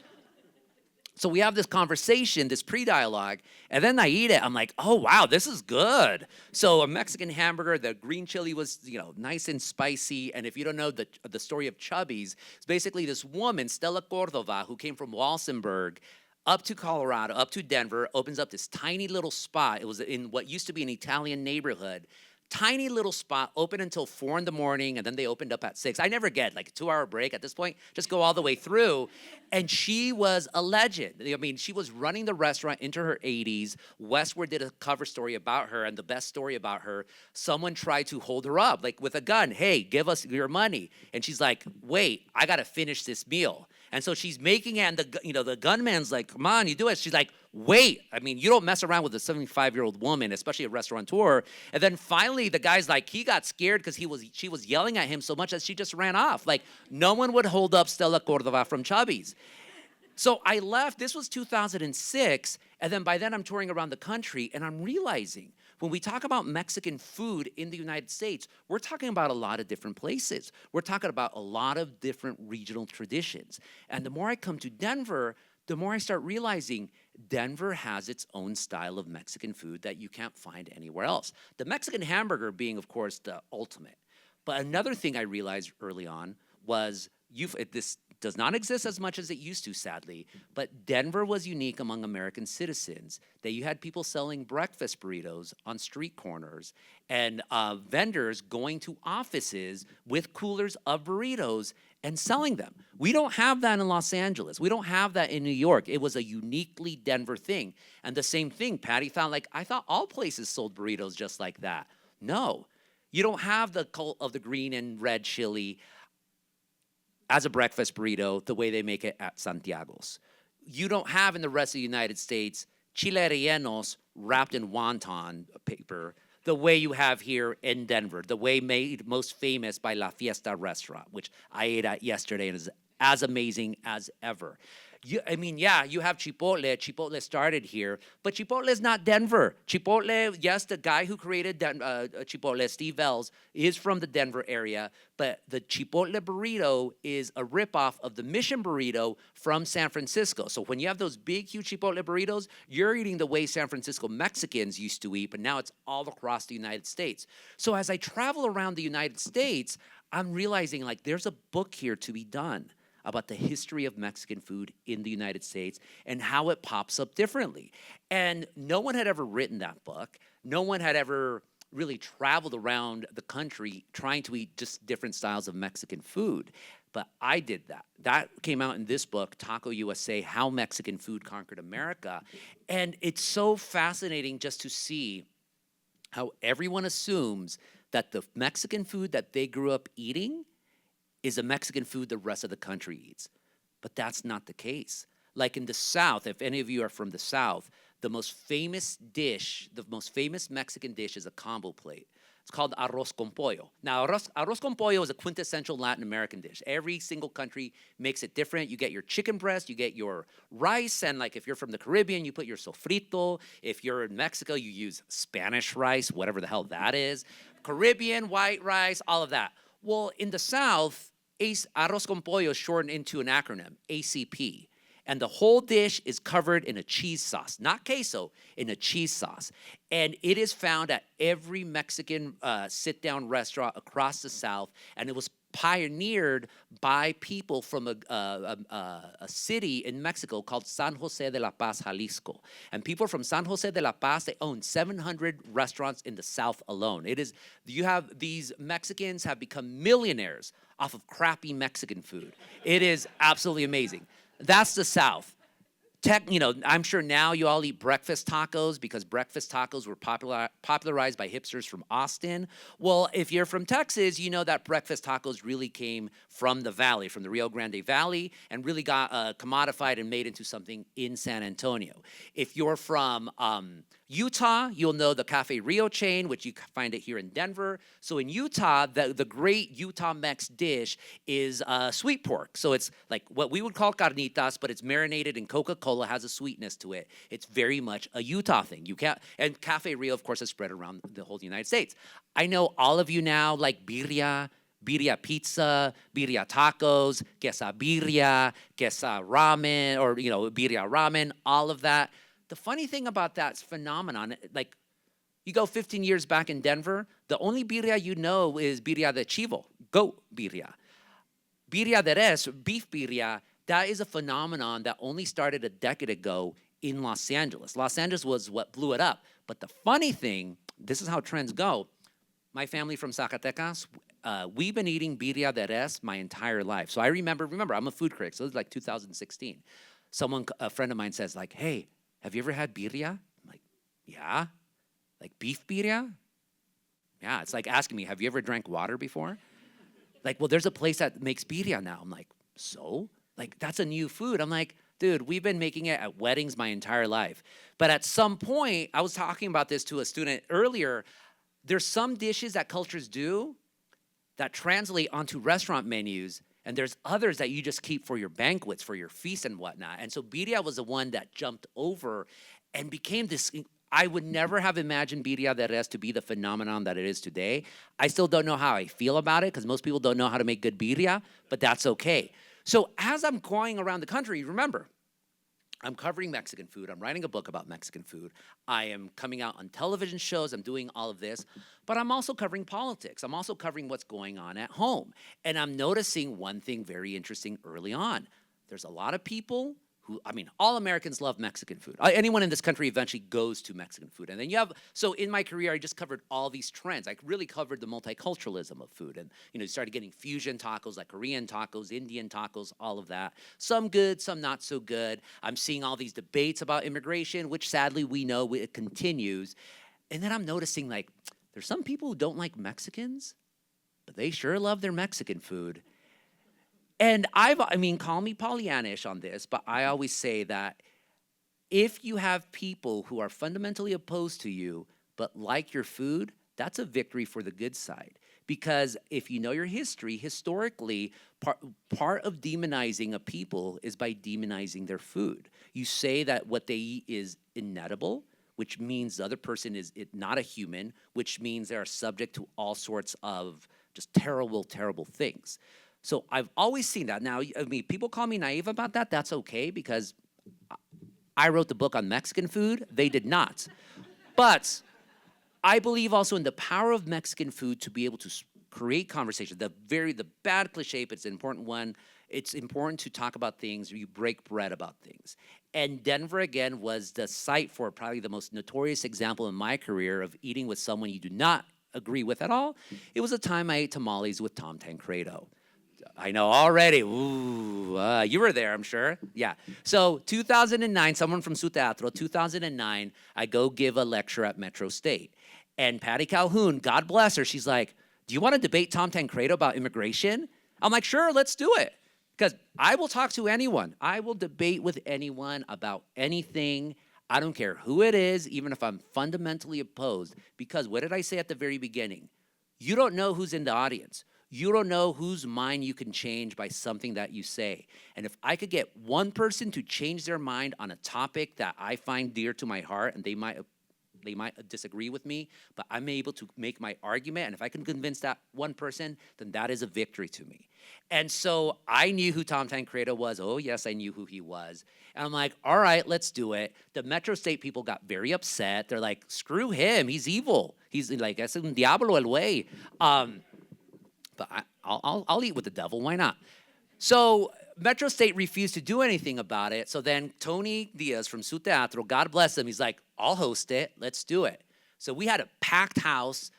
So we have this conversation, this pre-dialogue, and then I eat it. I'm like, oh, wow, this is good. So a Mexican hamburger, the green chili was, nice and spicy. And if you don't know the story of Chubby's, it's basically this woman, Stella Cordova, who came from Walsenburg, up to Colorado, up to Denver, opens up this tiny little spot. It was in what used to be an Italian neighborhood. Tiny little spot, open until 4 in the morning, and then they opened up at 6. I never get like a 2-hour break at this point, just go all the way through. And she was a legend. I mean, she was running the restaurant into her 80s. Westward did a cover story about her, and the best story about her, someone tried to hold her up, like with a gun. Hey, give us your money. And she's like, wait, I gotta finish this meal. And so she's making it, and the gunman's like, come on, you do it. She's like, wait, you don't mess around with a 75-year-old woman, especially a restaurateur. And then finally, the guy's like, he got scared because she was yelling at him so much that she just ran off. Like, no one would hold up Stella Cordova from Chubby's. So I left, this was 2006, and then by then I'm touring around the country, and I'm realizing when we talk about Mexican food in the United States, we're talking about a lot of different places. We're talking about a lot of different regional traditions. And the more I come to Denver, the more I start realizing Denver has its own style of Mexican food that you can't find anywhere else. The Mexican hamburger being, of course, the ultimate. But another thing I realized early on was this does not exist as much as it used to, sadly, but Denver was unique among American citizens, that you had people selling breakfast burritos on street corners and vendors going to offices with coolers of burritos and selling them. We don't have that in Los Angeles. We don't have that in New York. It was a uniquely Denver thing. And the same thing, Patty found, like, I thought all places sold burritos just like that. No, you don't have the cult of the green and red chili as a breakfast burrito the way they make it at Santiago's. You don't have in the rest of the United States chile rellenos wrapped in wonton paper the way you have here in Denver, the way made most famous by La Fiesta restaurant, which I ate at yesterday and is as amazing as ever. You have Chipotle. Chipotle started here, but Chipotle is not Denver. Chipotle, yes, the guy who created Chipotle, Steve Ells, is from the Denver area, but the Chipotle burrito is a ripoff of the Mission burrito from San Francisco. So when you have those big, huge Chipotle burritos, you're eating the way San Francisco Mexicans used to eat, but now it's all across the United States. So as I travel around the United States, I'm realizing, like, there's a book here to be done about the history of Mexican food in the United States and how it pops up differently. And no one had ever written that book. No one had ever really traveled around the country trying to eat just different styles of Mexican food. But I did that. That came out in this book, Taco USA, How Mexican Food Conquered America. And it's so fascinating just to see how everyone assumes that the Mexican food that they grew up eating is a Mexican food the rest of the country eats. But that's not the case. Like in the South, if any of you are from the South, the most famous dish, the most famous Mexican dish is a combo plate. It's called arroz con pollo. Now, arroz con pollo is a quintessential Latin American dish. Every single country makes it different. You get your chicken breast, you get your rice, and like if you're from the Caribbean, you put your sofrito. If you're in Mexico, you use Spanish rice, whatever the hell that is. Caribbean, white rice, all of that. Well, in the South, arroz con pollo is shortened into an acronym, ACP. And the whole dish is covered in a cheese sauce, not queso, in a cheese sauce. And it is found at every Mexican sit-down restaurant across the South. And it was pioneered by people from a city in Mexico called San Jose de la Paz, Jalisco. And people from San Jose de la Paz, they own 700 restaurants in the South alone. These Mexicans have become millionaires off of crappy Mexican food. It is absolutely amazing. That's the South. I'm sure now you all eat breakfast tacos because breakfast tacos were popularized by hipsters from Austin. Well, if you're from Texas, you know that breakfast tacos really came from the valley, from the Rio Grande Valley, and really got commodified and made into something in San Antonio. If you're from Utah, you'll know the Cafe Rio chain, which you find it here in Denver. So in Utah, the great Utah Mex dish is sweet pork. So it's like what we would call carnitas, but it's marinated in Coca-Cola, has a sweetness to it. It's very much a Utah thing. And Cafe Rio, of course, is spread around the whole United States. I know all of you now like birria pizza, birria tacos, quesabirria, quesa ramen, or, birria ramen, all of that. The funny thing about that phenomenon, like, you go 15 years back in Denver, the only birria you know is birria de chivo, goat birria. Birria de res, beef birria, that is a phenomenon that only started a decade ago in Los Angeles. Los Angeles was what blew it up. But the funny thing, this is how trends go. My family from Zacatecas, we've been eating birria de res my entire life. So I remember, I'm a food critic, so it was like 2016. A friend of mine says, like, hey, have you ever had birria? I'm like, yeah. Like beef birria? Yeah, it's like asking me, have you ever drank water before? Like, well, there's a place that makes birria now. I'm like, so? Like, that's a new food. I'm like, dude, we've been making it at weddings my entire life. But at some point, I was talking about this to a student earlier, there's some dishes that cultures do that translate onto restaurant menus, and there's others that you just keep for your banquets, for your feasts and whatnot. And so birria was the one that jumped over and became this. I would never have imagined birria de res to be the phenomenon that it is today. I still don't know how I feel about it because most people don't know how to make good birria, but that's okay. So as I'm going around the country, remember, I'm covering Mexican food. I'm writing a book about Mexican food. I am coming out on television shows. I'm doing all of this. But I'm also covering politics. I'm also covering what's going on at home. And I'm noticing one thing very interesting early on. There's a lot of people who, I mean, all Americans love Mexican food. Anyone in this country eventually goes to Mexican food. And then you have, so in my career, I just covered all these trends. I really covered the multiculturalism of food. And, you started getting fusion tacos, like Korean tacos, Indian tacos, all of that. Some good, some not so good. I'm seeing all these debates about immigration, which sadly we know it continues. And then I'm noticing, like, there's some people who don't like Mexicans, but they sure love their Mexican food. And call me Pollyannish on this, but I always say that if you have people who are fundamentally opposed to you but like your food, that's a victory for the good side. Because if you know your history, historically, part of demonizing a people is by demonizing their food. You say that what they eat is inedible, which means the other person is not a human, which means they are subject to all sorts of just terrible, terrible things. So I've always seen that. Now, I mean, people call me naive about that. That's okay, because I wrote the book on Mexican food. They did not. But I believe also in the power of Mexican food to be able to create conversation. The bad cliche, but it's an important one. It's important to talk about things, or you break bread about things. And Denver, again, was the site for probably the most notorious example in my career of eating with someone you do not agree with at all. It was a time I ate tamales with Tom Tancredo. I know already. Ooh, you were there, I'm sure. Yeah. So 2009, someone from Su Teatro, 2009, I go give a lecture at Metro State. And Patty Calhoun, God bless her, she's like, do you want to debate Tom Tancredo about immigration? I'm like, sure, let's do it. Because I will talk to anyone. I will debate with anyone about anything. I don't care who it is, even if I'm fundamentally opposed. Because what did I say at the very beginning? You don't know who's in the audience. You don't know whose mind you can change by something that you say. And if I could get one person to change their mind on a topic that I find dear to my heart, and they might disagree with me, but I'm able to make my argument, and if I can convince that one person, then that is a victory to me. And so I knew who Tom Tancredo was. Oh, yes, I knew who he was. And I'm like, all right, let's do it. The Metro State people got very upset. They're like, screw him. He's evil. He's like, es un diablo el güey. But I'll eat with the devil. Why not? So Metro State refused to do anything about it. So then Tony Diaz from Su Teatro, God bless him, he's like, I'll host it. Let's do it. So we had a packed house,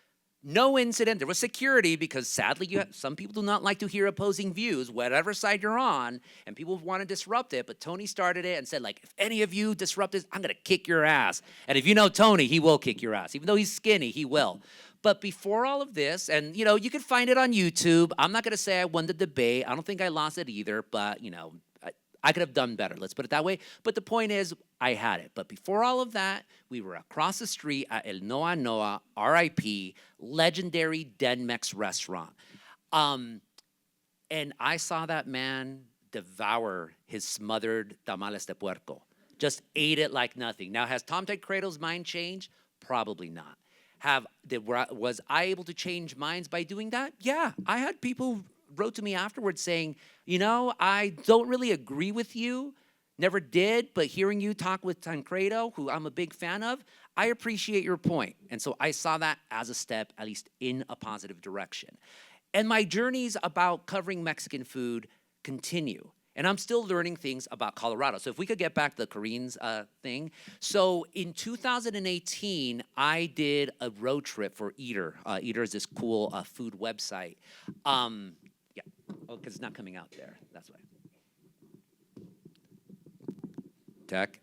no incident. There was security because sadly, some people do not like to hear opposing views, whatever side you're on, and people want to disrupt it. But Tony started it and said, like, if any of you disrupt this, I'm going to kick your ass. And if you know Tony, he will kick your ass. Even though he's skinny, he will. But before all of this, and, you can find it on YouTube. I'm not going to say I won the debate. I don't think I lost it either, but, I could have done better. Let's put it that way. But the point is, I had it. But before all of that, we were across the street at El Noa Noa, R.I.P., legendary Denmex restaurant. And I saw that man devour his smothered tamales de puerco. Just ate it like nothing. Now, has Tom Tancredo's mind changed? Probably not. Was I able to change minds by doing that? Yeah, I had people wrote to me afterwards saying, I don't really agree with you, never did, but hearing you talk with Tancredo, who I'm a big fan of, I appreciate your point. And so I saw that as a step, at least in a positive direction. And my journeys about covering Mexican food continue. And I'm still learning things about Colorado. So if we could get back to the Koreans thing. So in 2018, I did a road trip for Eater. Eater is this cool food website. Because it's not coming out there. That's why. Tech.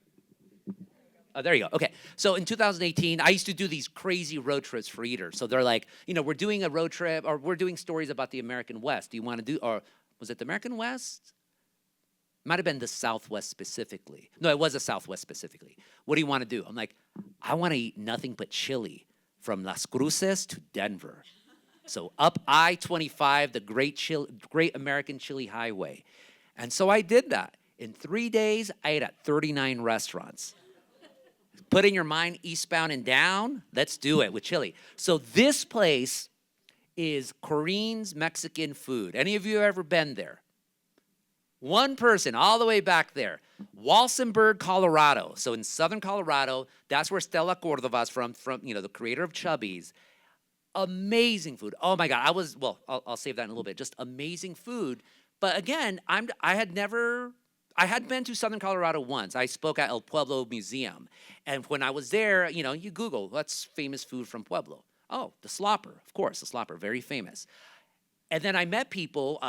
Oh, there you go. Okay. So in 2018, I used to do these crazy road trips for Eater. So they're like, we're doing a road trip, or we're doing stories about the American West. Do you want to do, or was it the American West? Might have been the Southwest specifically. No, it was the Southwest specifically. What do you want to do? I'm like, I want to eat nothing but chili from Las Cruces to Denver. So up I-25, the great American chili highway. And so I did that. In 3 days, I ate at 39 restaurants. Put in your mind eastbound and down. Let's do it with chili. So this place is Corinne's Mexican food. Any of you have ever been there? One person all the way back there. Walsenburg, Colorado. So in southern Colorado, that's where Stella Cordova's from, the creator of Chubby's. Amazing food. Oh my God, I'll save that in a little bit. Just amazing food. But again, I had been to southern Colorado once. I spoke at El Pueblo Museum. And when I was there, you Google, what's famous food from Pueblo? Oh, the slopper, of course, the slopper, very famous. And then I met people,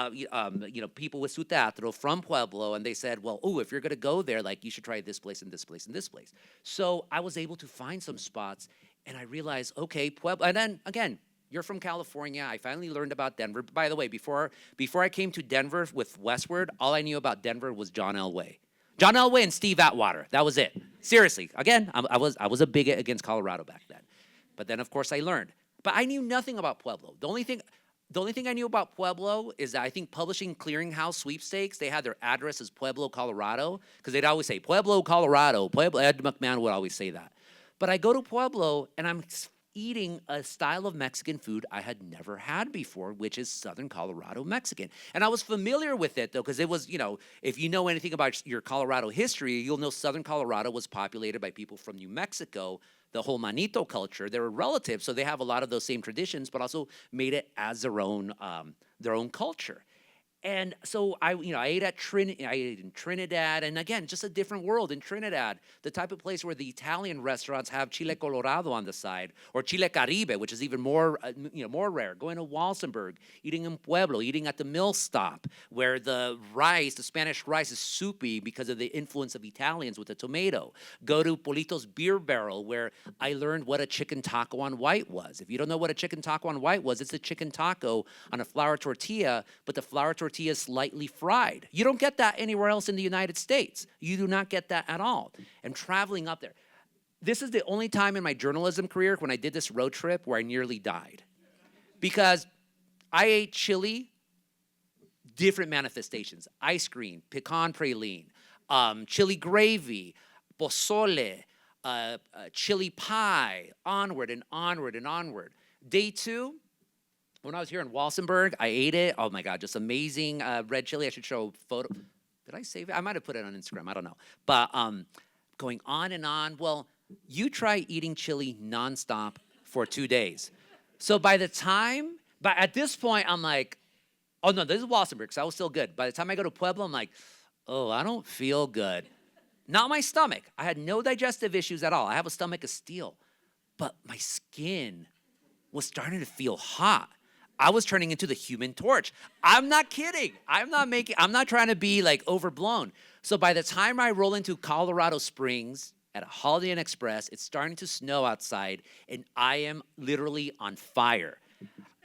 people with su teatro from Pueblo, and they said, well, if you're gonna go there, like, you should try this place and this place and this place. So I was able to find some spots, and I realized, okay, Pueblo, and then again, you're from California. I finally learned about Denver. By the way, before I came to Denver with Westward, all I knew about Denver was John Elway. John Elway and Steve Atwater, that was it. Seriously, again, I was a bigot against Colorado back then. But then, of course, I learned. But I knew nothing about Pueblo. The only thing I knew about Pueblo is that I think Publishing Clearinghouse Sweepstakes, they had their address as Pueblo, Colorado, because they'd always say, Pueblo, Colorado. Ed McMahon would always say that. But I go to Pueblo, and I'm eating a style of Mexican food I had never had before, which is Southern Colorado Mexican. And I was familiar with it, though, because it was, if you know anything about your Colorado history, you'll know Southern Colorado was populated by people from New Mexico, the whole Manito culture. They were relatives, so they have a lot of those same traditions, but also made it as their own culture. And so I ate in Trinidad, and again, just a different world in Trinidad, the type of place where the Italian restaurants have chile colorado on the side, or chile caribe, which is even more rare. Going to Walsenburg, eating in Pueblo, eating at the mill stop, where the Spanish rice is soupy because of the influence of Italians with the tomato. Go to Polito's Beer Barrel, where I learned what a chicken taco on white was. If you don't know what a chicken taco on white was, it's a chicken taco on a flour tortilla, but the flour tortilla is slightly fried. You don't get that anywhere else in the United States. You do not get that at all. And traveling up there, this is the only time in my journalism career when I did this road trip where I nearly died. Because I ate chili, different manifestations, ice cream, pecan praline, chili gravy, pozole, chili pie, onward and onward and onward. Day 2, when I was here in Walsenburg, I ate it. Oh my God, just amazing red chili. I should show a photo. Did I save it? I might have put it on Instagram. I don't know. But going on and on. Well, you try eating chili nonstop for 2 days. So but at this point, I'm like, oh no, this is Walsenburg, so I was still good. By the time I go to Pueblo, I'm like, oh, I don't feel good. Not my stomach. I had no digestive issues at all. I have a stomach of steel. But my skin was starting to feel hot. I was turning into the Human Torch. I'm not kidding. I'm not trying to be like overblown. So by the time I roll into Colorado Springs at a Holiday Inn Express, it's starting to snow outside, and I am literally on fire.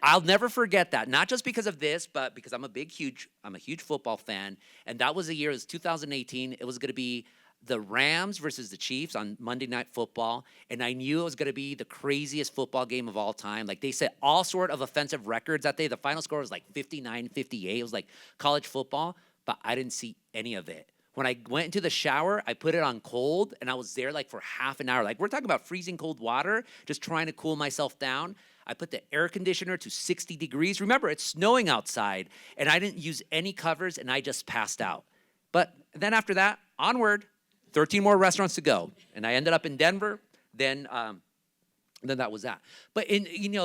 I'll never forget that, not just because of this, but because I'm a huge football fan, and that was the year, it was 2018. It was going to be the Rams versus the Chiefs on Monday Night Football, and I knew it was going to be the craziest football game of all time. Like, they set all sort of offensive records that day. The final score was like 59-58. It was like college football, but I didn't see any of it. When I went into the shower, I put it on cold, and I was there like for half an hour. Like, we're talking about freezing cold water, just trying to cool myself down. I put the air conditioner to 60 degrees. Remember, it's snowing outside, and I didn't use any covers, and I just passed out. But then after that, onward. 13 more restaurants to go, and I ended up in Denver. Then that was that. But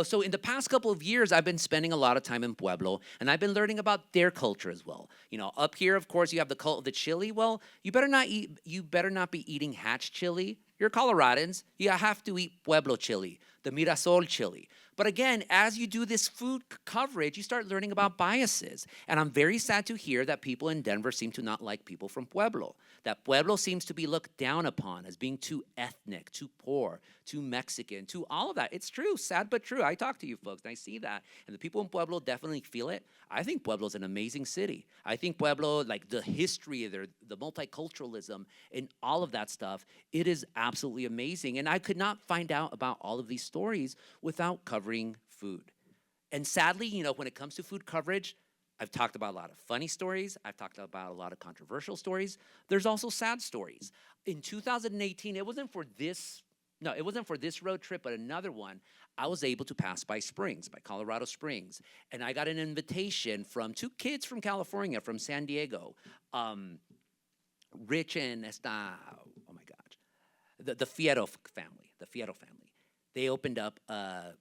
so in the past couple of years, I've been spending a lot of time in Pueblo, and I've been learning about their culture as well. Up here, of course, you have the cult of the chili. Well, you better not be eating hatch chili. You're Coloradans. You have to eat Pueblo chili, the Mirasol chili. But again, as you do this food coverage, you start learning about biases. And I'm very sad to hear that people in Denver seem to not like people from Pueblo. That Pueblo seems to be looked down upon as being too ethnic, too poor, too Mexican, too all of that. It's true, sad but true. I talk to you folks, and I see that. And the people in Pueblo definitely feel it. I think Pueblo's an amazing city. I think Pueblo, like the history of the multiculturalism and all of that stuff, it is absolutely amazing. And I could not find out about all of these stories without covering food. And sadly, when it comes to food coverage, I've talked about a lot of funny stories. I've talked about a lot of controversial stories. There's also sad stories. In 2018, it wasn't for this no, it wasn't for this road trip, but another one. I was able to pass by Springs, by Colorado Springs, and I got an invitation from two kids from California, from San Diego, Rich and oh my gosh, the Fierro family, the Fierro family. They opened up a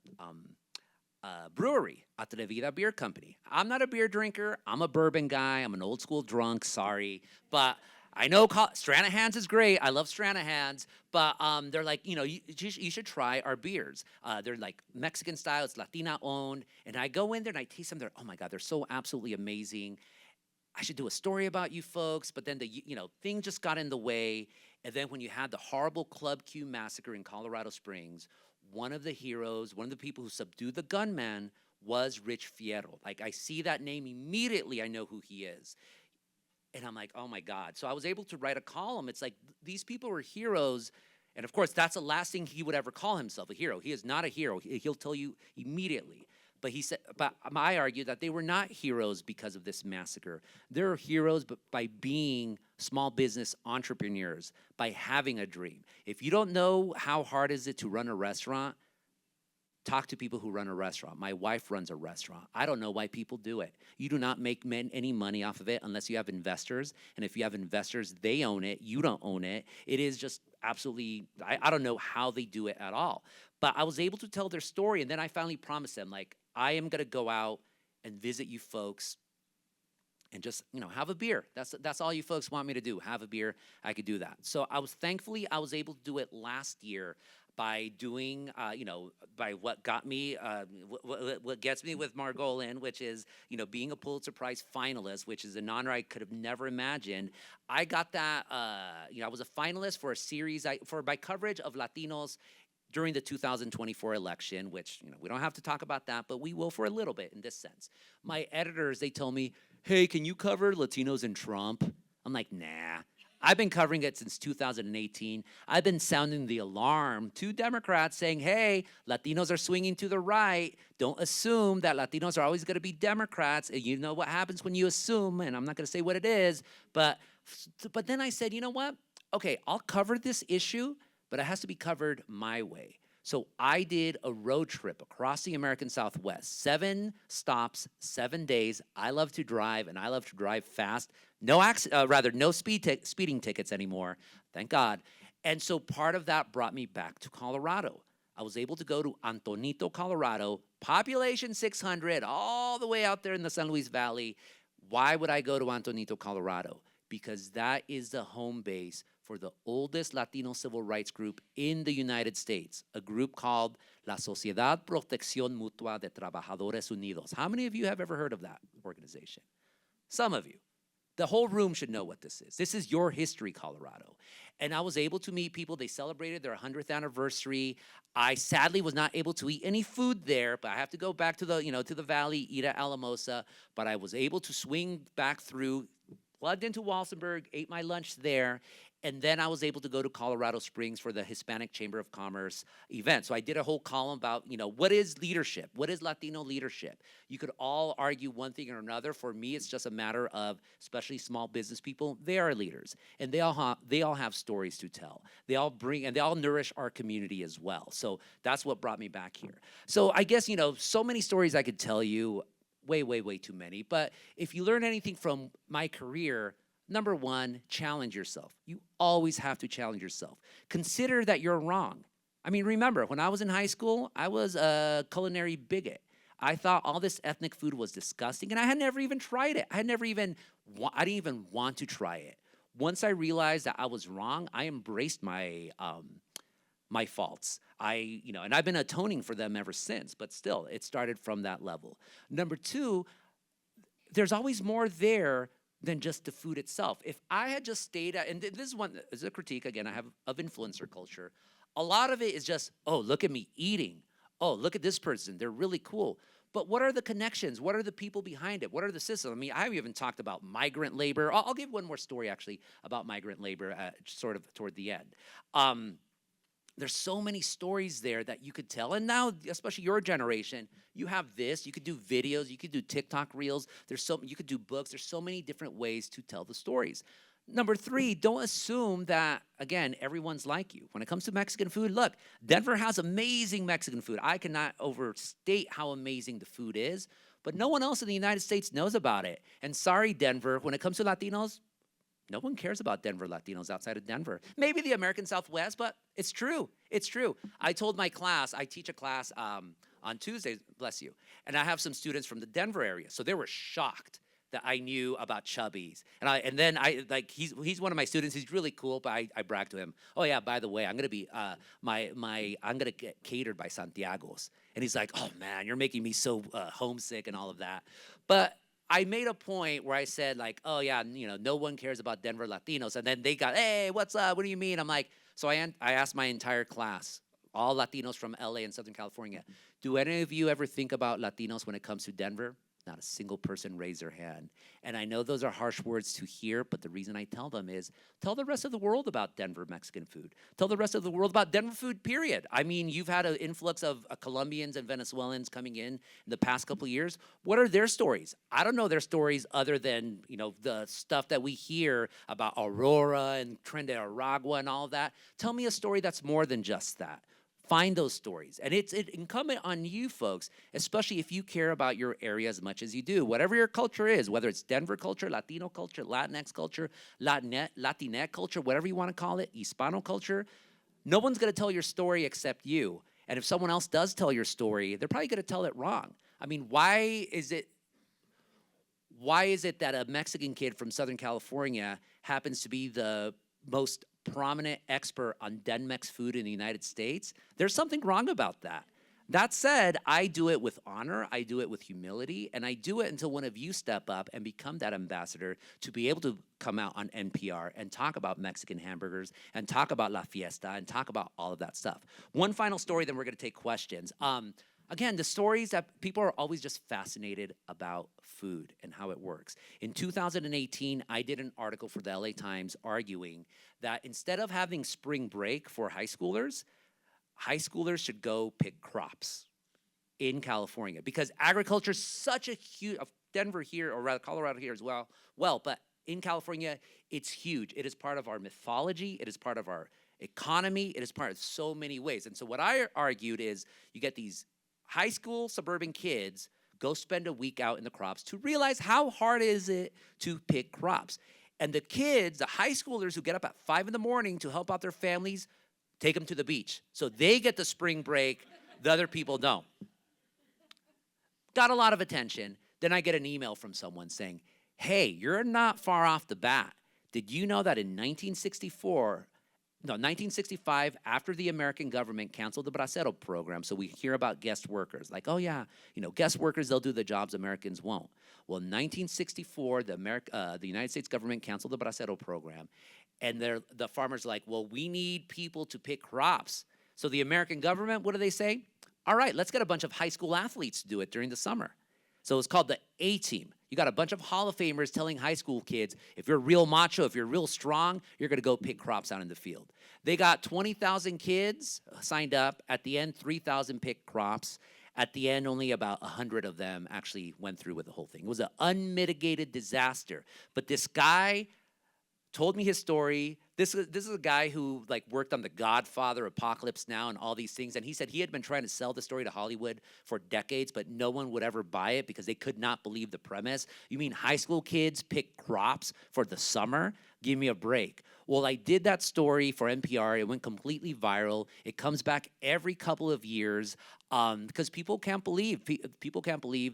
brewery, Atrevida Beer Company. I'm not a beer drinker. I'm a bourbon guy. I'm an old school drunk. Sorry, but I know Stranahan's is great. I love Stranahan's, but they're like, you should try our beers. They're like Mexican style. It's Latina owned, and I go in there and I taste them. They're, oh my God, they're so absolutely amazing. I should do a story about you folks, but then thing just got in the way. And then when you had the horrible Club Q massacre in Colorado Springs, one of the heroes, one of the people who subdued the gunman was Rich Fierro. Like, I see that name immediately, I know who he is. And I'm like, oh my God. So I was able to write a column. It's like, these people were heroes. And of course, that's the last thing he would ever call himself, a hero. He is not a hero. He'll tell you immediately. But I argue that they were not heroes because of this massacre. They're heroes by being small business entrepreneurs, by having a dream. If you don't know how hard is it to run a restaurant, talk to people who run a restaurant. My wife runs a restaurant. I don't know why people do it. You do not make any money off of it unless you have investors. And if you have investors, they own it. You don't own it. It is just absolutely, I don't know how they do it at all. But I was able to tell their story, and then I finally promised them, like, I am going to go out and visit you folks and just, have a beer. That's all you folks want me to do. Have a beer. I could do that. So I was able to do it last year by doing, by what got me, what gets me with Margolin, which is, being a Pulitzer Prize finalist, which is an honor I could have never imagined. I got that, I was a finalist for a series, by coverage of Latinos during the 2024 election, which, we don't have to talk about that, but we will for a little bit in this sense. My editors, they told me, hey, can you cover Latinos and Trump? I'm like, nah. I've been covering it since 2018. I've been sounding the alarm to Democrats saying, hey, Latinos are swinging to the right. Don't assume that Latinos are always going to be Democrats. You know what happens when you assume, and I'm not going to say what it is, but then I said, you know what? Okay, I'll cover this issue, but it has to be covered my way. So I did a road trip across the American Southwest, 7 stops, 7 days. I love to drive, and I love to drive fast. No speeding tickets anymore, thank God. And so part of that brought me back to Colorado. I was able to go to Antonito, Colorado, population 600, all the way out there in the San Luis Valley. Why would I go to Antonito, Colorado? Because that is the home base for the oldest Latino civil rights group in the United States, a group called La Sociedad Protección Mutua de Trabajadores Unidos. How many of you have ever heard of that organization? Some of you. The whole room should know what this is. This is your history, Colorado. And I was able to meet people. They celebrated their 100th anniversary. I sadly was not able to eat any food there, but I have to go back to the valley, eat at Alamosa. But I was able to swing back through, plugged into Walsenburg, ate my lunch there, and then I was able to go to Colorado Springs for the Hispanic Chamber of Commerce event. So I did a whole column about, what is leadership? What is Latino leadership? You could all argue one thing or another. For me, it's just a matter of, especially small business people, they are leaders, and they all have stories to tell. They all nourish our community as well. So that's what brought me back here. So I guess, so many stories I could tell you, way, way, way too many. But if you learn anything from my career, number one, challenge yourself. You always have to challenge yourself. Consider that you're wrong. I mean, remember, when I was in high school, I was a culinary bigot. I thought all this ethnic food was disgusting, and I had never even tried it. I didn't even want to try it. Once I realized that I was wrong, I embraced my faults. And I've been atoning for them ever since, but still, it started from that level. Number two, there's always more there than just the food itself. If I had just stayed at, and this is a critique, again, I have of influencer culture. A lot of it is just, oh, look at me eating. Oh, look at this person, they're really cool. But what are the connections? What are the people behind it? What are the systems? I mean, I haven't even talked about migrant labor. I'll give one more story, actually, about migrant labor sort of toward the end. There's so many stories there that you could tell. And now, especially your generation, you have this. You could do videos. You could do TikTok reels. You could do books. There's so many different ways to tell the stories. Number three, don't assume that, again, everyone's like you. When it comes to Mexican food, look, Denver has amazing Mexican food. I cannot overstate how amazing the food is, but no one else in the United States knows about it. And sorry, Denver, when it comes to Latinos, no one cares about Denver Latinos outside of Denver. Maybe the American Southwest, but it's true. It's true. I told my class, I teach a class on Tuesdays, bless you, and I have some students from the Denver area, so they were shocked that I knew about Chubby's. And then he's one of my students. He's really cool, but I bragged to him. Oh yeah, by the way, I'm gonna be I'm gonna get catered by Santiago's. And he's like, oh man, you're making me so homesick and all of that. But I made a point where I said like, oh yeah, no one cares about Denver Latinos. And then they got, hey, what's up? What do you mean? I'm like, so I asked my entire class, all Latinos from LA and Southern California, do any of you ever think about Latinos when it comes to Denver? Not a single person raised their hand. And I know those are harsh words to hear, but the reason I tell them is, tell the rest of the world about Denver Mexican food. Tell the rest of the world about Denver food, period. I mean, you've had an influx of Colombians and Venezuelans coming in the past couple of years. What are their stories? I don't know their stories other than, the stuff that we hear about Aurora and Tren de Aragua and all of that. Tell me a story that's more than just that. Find those stories. And it's incumbent on you folks, especially if you care about your area as much as you do. Whatever your culture is, whether it's Denver culture, Latino culture, Latinx culture, Latinx culture, whatever you want to call it, Hispano culture, no one's going to tell your story except you. And if someone else does tell your story, they're probably going to tell it wrong. I mean, why is it that a Mexican kid from Southern California happens to be the most prominent expert on Denmex food in the United States? There's something wrong about that. That said, I do it with honor, I do it with humility, and I do it until one of you step up and become that ambassador to be able to come out on NPR and talk about Mexican hamburgers and talk about La Fiesta and talk about all of that stuff. One final story, then we're gonna take questions. Again, the stories that people are always just fascinated about food and how it works. In 2018, I did an article for the LA Times arguing that instead of having spring break for high schoolers should go pick crops in California because agriculture is such a huge, Denver here, or rather Colorado here as well, but in California, it's huge. It is part of our mythology. It is part of our economy. It is part of so many ways. And so what I argued is you get these high school suburban kids go spend a week out in the crops to realize how hard is it to pick crops. And the kids, the high schoolers who get up at 5 a.m. to help out their families, take them to the beach. So they get the spring break, the other people don't. Got a lot of attention. Then I get an email from someone saying, hey, you're not far off the bat. Did you know that in 1965, after the American government canceled the Bracero program, so we hear about guest workers, like, oh yeah, guest workers, they'll do the jobs Americans won't. Well, in 1964, the United States government canceled the Bracero program, and the farmers are like, well, we need people to pick crops. So the American government, what do they say? All right, let's get a bunch of high school athletes to do it during the summer. So it's called the A-Team. You got a bunch of Hall of Famers telling high school kids, if you're real macho, if you're real strong, you're gonna go pick crops out in the field. They got 20,000 kids signed up. At the end, 3,000 picked crops. At the end, only about 100 of them actually went through with the whole thing. It was an unmitigated disaster. But this guy told me his story. This is a guy who worked on The Godfather, Apocalypse Now, and all these things. And he said he had been trying to sell the story to Hollywood for decades, but no one would ever buy it because they could not believe the premise. You mean high school kids pick crops for the summer? Give me a break. Well, I did that story for NPR. It went completely viral. It comes back every couple of years because people can't believe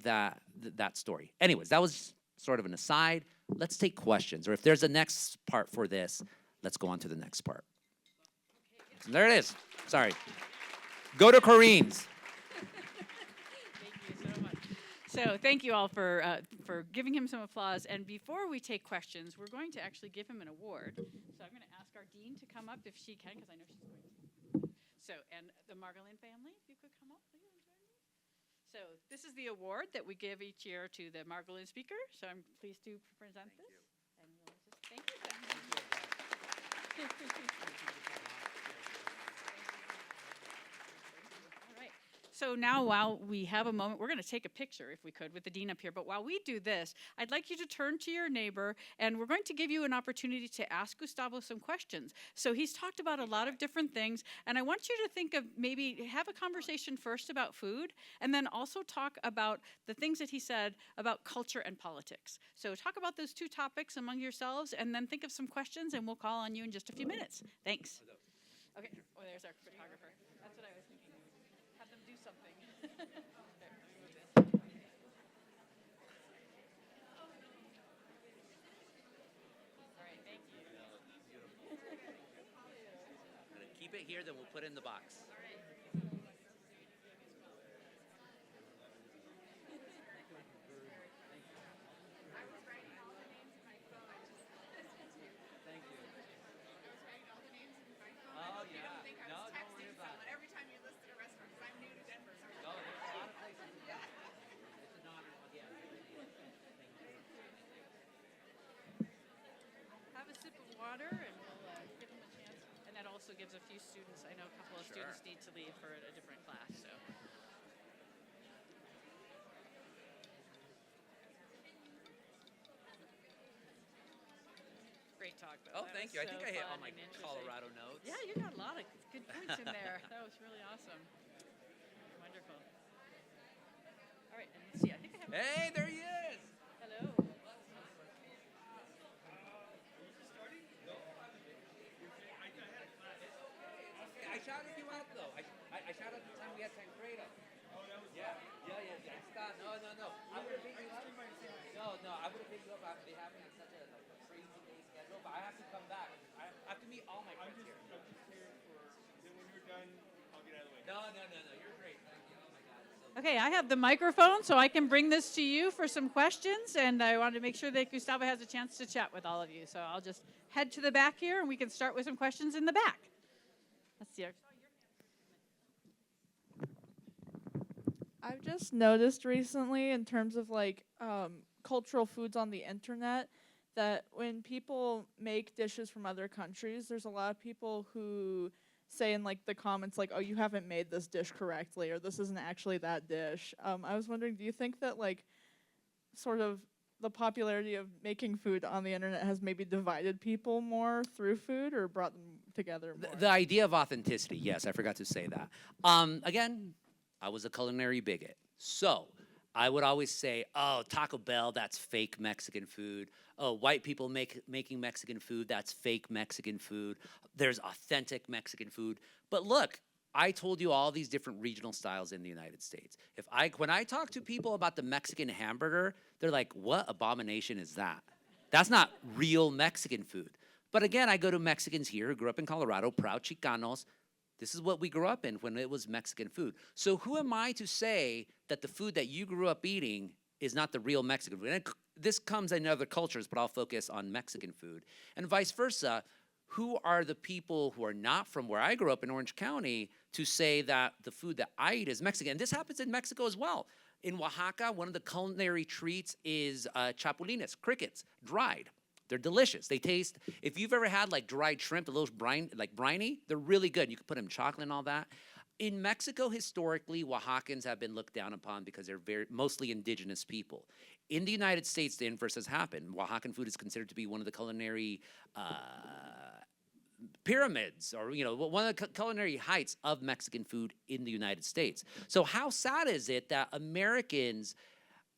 that story. Anyways, that was sort of an aside. Let's take questions, or if there's a next part for this, let's go on to the next part. There it is. Sorry. Go to Corinne's. Thank you so much. So thank you all for giving him some applause. And before we take questions, we're going to actually give him an award. So I'm going to ask our dean to come up if she can, because I know she's going to. So, and the Margolin family, if you could come up, please, and join me. So this is the award that we give each year to the Margolin speaker. So I'm pleased to present this. And we'll just, thank you. All right. So now while we have a moment, we're going to take a picture, if we could, with the dean up here. But while we do this, I'd like you to turn to your neighbor, and we're going to give you an opportunity to ask Gustavo some questions. So he's talked about a lot of different things, and I want you to think of maybe have a conversation first about food, and then also talk about the things that he said about culture and politics. So talk about those two topics among yourselves, and then think of some questions, and we'll call on you in just a few minutes. Thanks. Okay. Oh, there's our photographer. That's what I was thinking. Have them do something. All right, thank you. Keep it here, then we'll put it in the box. Have a sip of water, and we'll give them a chance. And that also gives a few students, I know a couple of students need to leave for a different class, so. Great talk, though. Oh, That thank was you. I so think I hit all fun my and interesting. Colorado notes. Yeah, you got a lot of good points in there. That was really awesome. Wonderful. All right, and let's see. I think I have. Hey, there he is. Hello. I shouted you out though. I shouted the time we had Tancredo. Oh, that was yeah. Stop. No. I would have picked you up. No. I would have picked you up after they have me on such a crazy day schedule. But I have to come back. I have to meet all my friends here. I'm just here for. Then when you're done, I'll get out of the way. No. You're great. Thank you. Oh my God. So Okay, I have the microphone, so I can bring this to you for some questions, and I wanted to make sure that Gustavo has a chance to chat with all of you. So I'll just head to the back here, and we can start with some questions in the back. Let's see. I've just noticed recently in terms of like cultural foods on the internet that when people make dishes from other countries, there's a lot of people who say in like the comments like, oh, you haven't made this dish correctly, or this isn't actually that dish. I was wondering, do you think that like sort of the popularity of making food on the internet has maybe divided people more through food or brought them together more? the idea of authenticity, yes, I forgot to say that. Again, I was a culinary bigot. So I would always say, oh, Taco Bell, that's fake Mexican food. Oh, white people making Mexican food, that's fake Mexican food. There's authentic Mexican food. But look, I told you all these different regional styles in the United States. When I talk to people about the Mexican hamburger, they're like, what abomination is that? That's not real Mexican food. But again, I go to Mexicans here who grew up in Colorado, proud Chicanos. This is what we grew up in when it was Mexican food. So who am I to say that the food that you grew up eating is not the real Mexican food? And this comes in other cultures, but I'll focus on Mexican food. And vice versa, who are the people who are not from where I grew up in Orange County to say that the food that I eat is Mexican? And this happens in Mexico as well. In Oaxaca, one of the culinary treats is chapulines, crickets, dried. They're delicious. They taste, if you've ever had like dried shrimp, a little briny, they're really good. You can put them in chocolate and all that. In Mexico, historically, Oaxacans have been looked down upon because they're mostly indigenous people. In the United States, the inverse has happened. Oaxacan food is considered to be one of the culinary pyramids, or one of the culinary heights of Mexican food in the United States. So how sad is it that Americans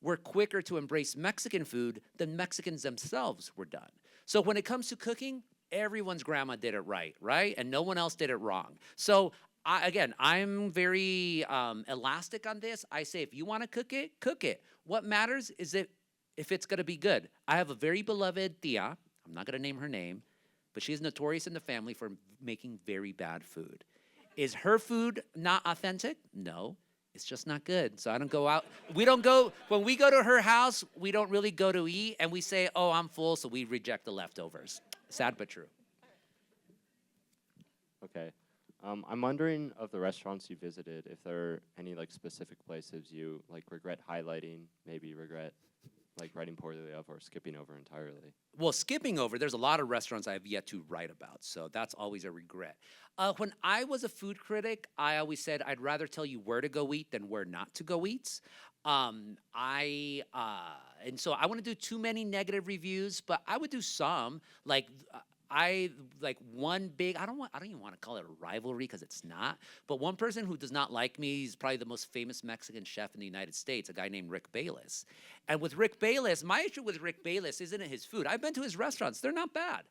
were quicker to embrace Mexican food than Mexicans themselves were done? So when it comes to cooking, everyone's grandma did it right? And no one else did it wrong. So I'm very elastic on this. I say, if you want to cook it. What matters is if it's going to be good. I have a very beloved tia. I'm not going to name her name, but she's notorious in the family for making very bad food. Is her food not authentic? No. It's just not good. So I don't go out. When we go to her house, we don't really go to eat, and we say, oh, I'm full, so we reject the leftovers. Sad but true. Okay. I'm wondering, of the restaurants you visited, if there are any like specific places you like regret highlighting, maybe regret like writing poorly of or skipping over entirely? Well, skipping over, there's a lot of restaurants I have yet to write about, so that's always a regret. When I was a food critic, I always said I'd rather tell you where to go eat than where not to go eat. And so I wouldn't do too many negative reviews, but I would do some. I like one big. I don't even want to call it a rivalry because it's not. But one person who does not like me is probably the most famous Mexican chef in the United States, a guy named Rick Bayless. And with Rick Bayless, my issue with Rick Bayless isn't his food. I've been to his restaurants; they're not bad.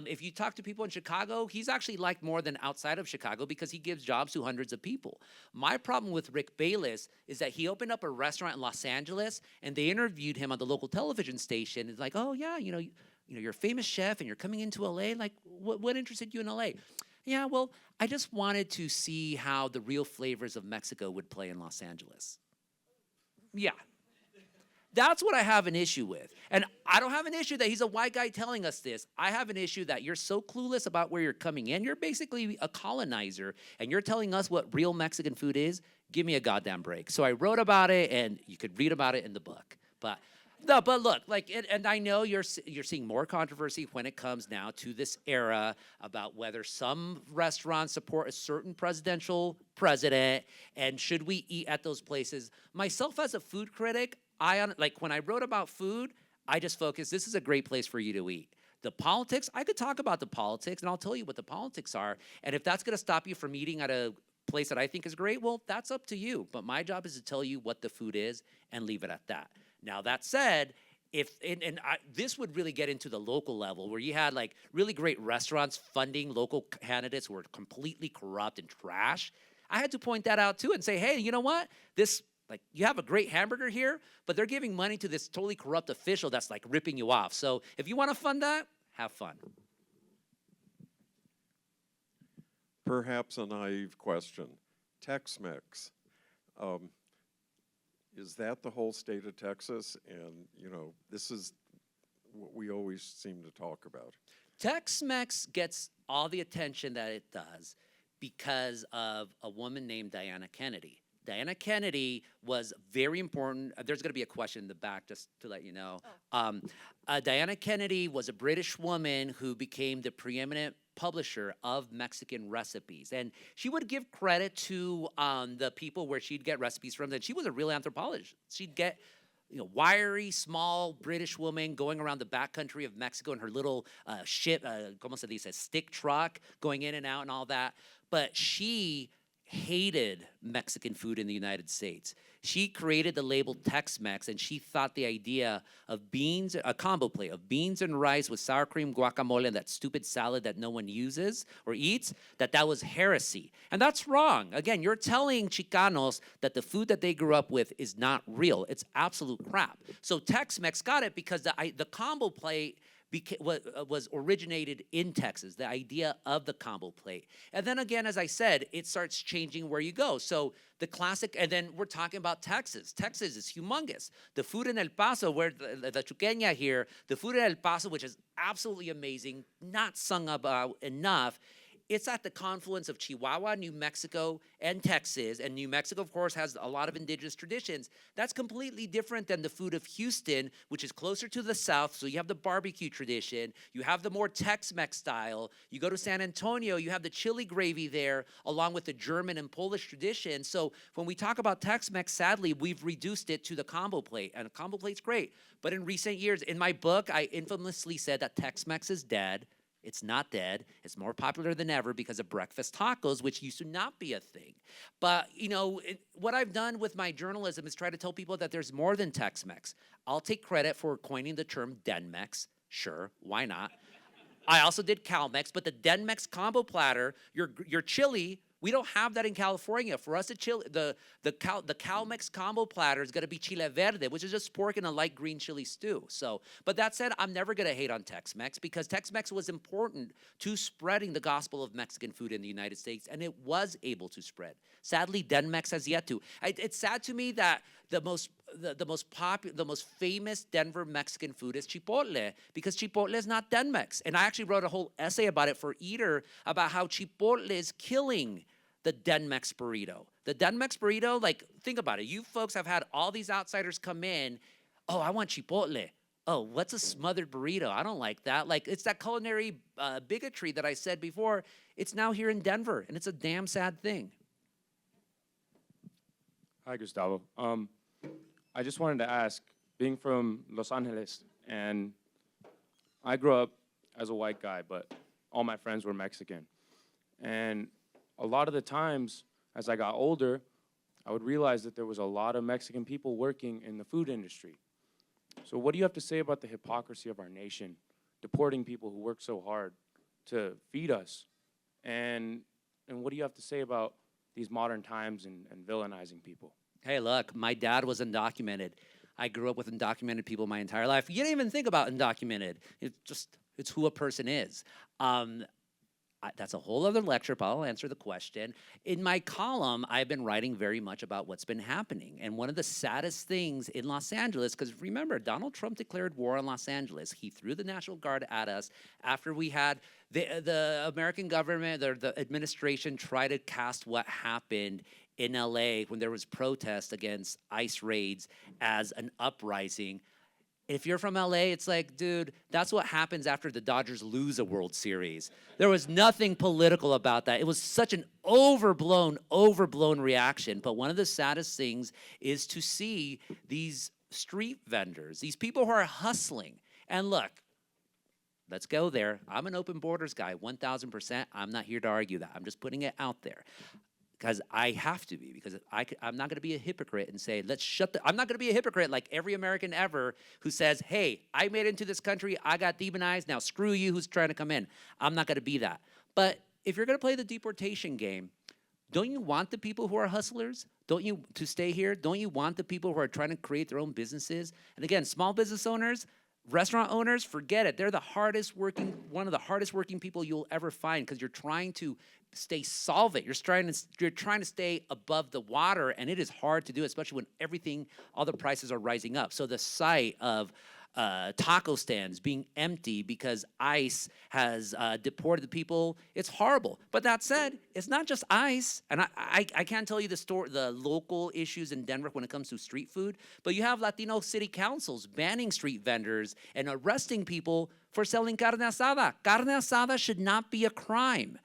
If you talk to people in Chicago, he's actually liked more than outside of Chicago because he gives jobs to hundreds of people. My problem with Rick Bayless is that he opened up a restaurant in Los Angeles, and they interviewed him on the local television station. It's like, oh yeah, you're a famous chef and you're coming into LA. Like, what interested you in LA? Yeah, well, I just wanted to see how the real flavors of Mexico would play in Los Angeles. Yeah. That's what I have an issue with. And I don't have an issue that he's a white guy telling us this. I have an issue that you're so clueless about where you're coming in. You're basically a colonizer, and you're telling us what real Mexican food is. Give me a goddamn break. So I wrote about it, and you could read about it in the book. But look, and I know you're seeing more controversy when it comes now to this era about whether some restaurants support a certain presidential president, and should we eat at those places. Myself as a food critic, when I wrote about food, I just focused, this is a great place for you to eat. The politics, I could talk about the politics, and I'll tell you what the politics are, and if that's going to stop you from eating at a place that I think is great, well, that's up to you. But my job is to tell you what the food is and leave it at that. Now, that said, this would really get into the local level where you had like really great restaurants funding local candidates who were completely corrupt and trash. I had to point that out too and say, hey, you know what? You have a great hamburger here, but they're giving money to this totally corrupt official that's like ripping you off. So if you want to fund that, have fun. Perhaps a naive question. Tex-Mex. Is that the whole state of Texas? And, this is what we always seem to talk about. Tex-Mex gets all the attention that it does because of a woman named Diana Kennedy. Diana Kennedy was very important. There's going to be a question in the back, just to let you know. Diana Kennedy was a British woman who became the preeminent publisher of Mexican recipes. And she would give credit to the people where she'd get recipes from. And she was a real anthropologist. She'd get wiry, small British woman going around the backcountry of Mexico in her little ship, como se dice, stick truck, going in and out and all that. But she hated Mexican food in the United States. She created the label Tex-Mex, and she thought the idea of a combo plate of beans and rice with sour cream, guacamole, and that stupid salad that no one uses or eats, that was heresy. And that's wrong. Again, you're telling Chicanos that the food that they grew up with is not real. It's absolute crap. So Tex-Mex got it because the combo plate was originated in Texas, the idea of the combo plate. And then again, as I said, it starts changing where you go. So the classic, and then we're talking about Texas. Texas is humongous. The food in El Paso, where the chuqueña here, the food in El Paso, which is absolutely amazing, not sung about enough. It's at the confluence of Chihuahua, New Mexico, and Texas. And New Mexico, of course, has a lot of indigenous traditions. That's completely different than the food of Houston, which is closer to the south. So you have the barbecue tradition. You have the more Tex-Mex style. You go to San Antonio, you have the chili gravy there, along with the German and Polish tradition. So when we talk about Tex-Mex, sadly, we've reduced it to the combo plate. And a combo plate's great. But in recent years, in my book, I infamously said that Tex-Mex is dead. It's not dead. It's more popular than ever because of breakfast tacos, which used to not be a thing. But, what I've done with my journalism is try to tell people that there's more than Tex-Mex. I'll take credit for coining the term Denmex. Sure, why not? I also did Calmex, but the Denmex combo platter, your chili, we don't have that in California. For us, the Calmex combo platter is going to be chile verde, which is just pork in a light green chili stew. So, but that said, I'm never going to hate on Tex-Mex because Tex-Mex was important to spreading the gospel of Mexican food in the United States, and it was able to spread. Sadly, Denmex has yet to. It's sad to me that the most famous Denver Mexican food is Chipotle, because Chipotle is not Denmex. And I actually wrote a whole essay about it for Eater about how Chipotle is killing the Denmex burrito. The Denmex burrito, think about it. You folks have had all these outsiders come in. Oh, I want chipotle. Oh, what's a smothered burrito? I don't like that. Like, it's that culinary bigotry that I said before. It's now here in Denver, and it's a damn sad thing. Hi, Gustavo. I just wanted to ask, being from Los Angeles, and I grew up as a white guy, but all my friends were Mexican. And a lot of the times, as I got older, I would realize that there was a lot of Mexican people working in the food industry. So what do you have to say about the hypocrisy of our nation, deporting people who work so hard to feed us? And what do you have to say about these modern times and villainizing people? Hey, look, my dad was undocumented. I grew up with undocumented people my entire life. You didn't even think about undocumented. It's who a person is. That's a whole other lecture, but I'll answer the question. In my column, I've been writing very much about what's been happening. And one of the saddest things in Los Angeles, because remember, Donald Trump declared war on Los Angeles. He threw the National Guard at us after we had the American government, the administration try to cast what happened in LA when there was protest against ICE raids as an uprising. If you're from LA, it's like, dude, that's what happens after the Dodgers lose a World Series. There was nothing political about that. It was such an overblown reaction. But one of the saddest things is to see these street vendors, these people who are hustling. And look, let's go there. I'm an open borders guy, 1,000%. I'm not here to argue that. I'm just putting it out there. Because I have to be, because I'm not going to be a hypocrite and say, I'm not going to be a hypocrite like every American ever who says, hey, I made it into this country, I got demonized, now screw you who's trying to come in. I'm not going to be that. But if you're going to play the deportation game, don't you want the people who are hustlers? Don't you to stay here? Don't you want the people who are trying to create their own businesses? And again, small business owners, restaurant owners, forget it. They're one of the hardest working people you'll ever find because you're trying to stay solvent. You're trying to stay above the water, and it is hard to do, especially when all the prices are rising up. So the sight of taco stands being empty because ICE has deported the people, it's horrible. But that said, it's not just ICE, and I can't tell you the local issues in Denver when it comes to street food, but you have Latino city councils banning street vendors and arresting people for selling carne asada. Carne asada should not be a crime.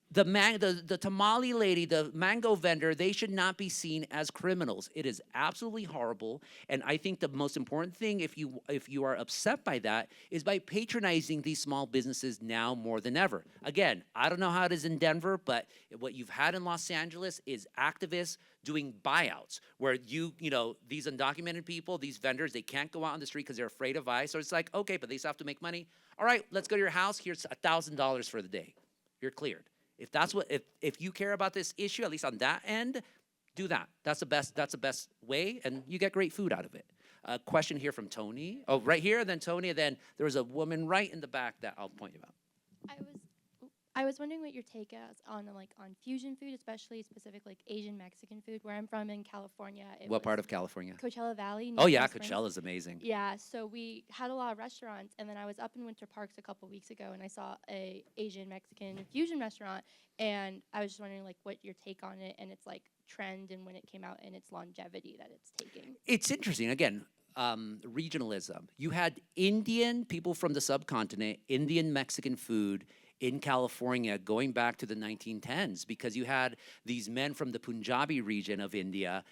The tamale lady, the mango vendor, they should not be seen as criminals. It is absolutely horrible, and I think the most important thing, if you are upset by that, is by patronizing these small businesses now more than ever. Again, I don't know how it is in Denver, but what you've had in Los Angeles is activists doing buyouts where these undocumented people, these vendors, they can't go out on the street because they're afraid of ICE. So it's like, okay, but they still have to make money. All right, let's go to your house. Here's $1,000 for the day. You're cleared. If you care about this issue, at least on that end, do that. That's the best way, and you get great food out of it. A question here from Tony. Oh, right here, then Tony, and then there was a woman right in the back that I'll point you out. I was wondering what your take is on fusion food, especially specific Asian Mexican food. Where I'm from in California. What part of California? Coachella Valley. Oh yeah, Coachella's amazing. Yeah, so we had a lot of restaurants, and then I was up in Winter Parks a couple weeks ago, and I saw a Asian Mexican fusion restaurant, and I was just wondering what your take on it and its trend and when it came out and its longevity that it's taking. It's interesting. Again, regionalism. You had Indian people from the subcontinent, Indian Mexican food in California going back to the 1910s because you had these men from the Punjabi region of India,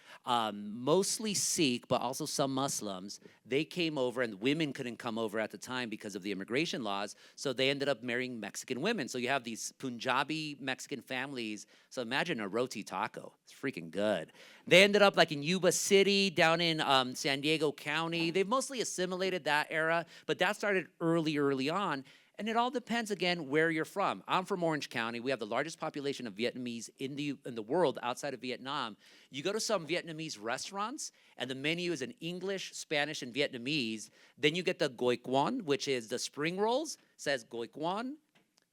mostly Sikh, but also some Muslims. They came over, and women couldn't come over at the time because of the immigration laws, so they ended up marrying Mexican women. So you have these Punjabi Mexican families. So imagine a roti taco. It's freaking good. They ended up in Yuba City, down in San Diego County. They've mostly assimilated that era, but that started early on. And it all depends, again, where you're from. I'm from Orange County. We have the largest population of Vietnamese in the world outside of Vietnam. You go to some Vietnamese restaurants, and the menu is in English, Spanish, and Vietnamese. Then you get the goi quan, which is the spring rolls. It says goi quan,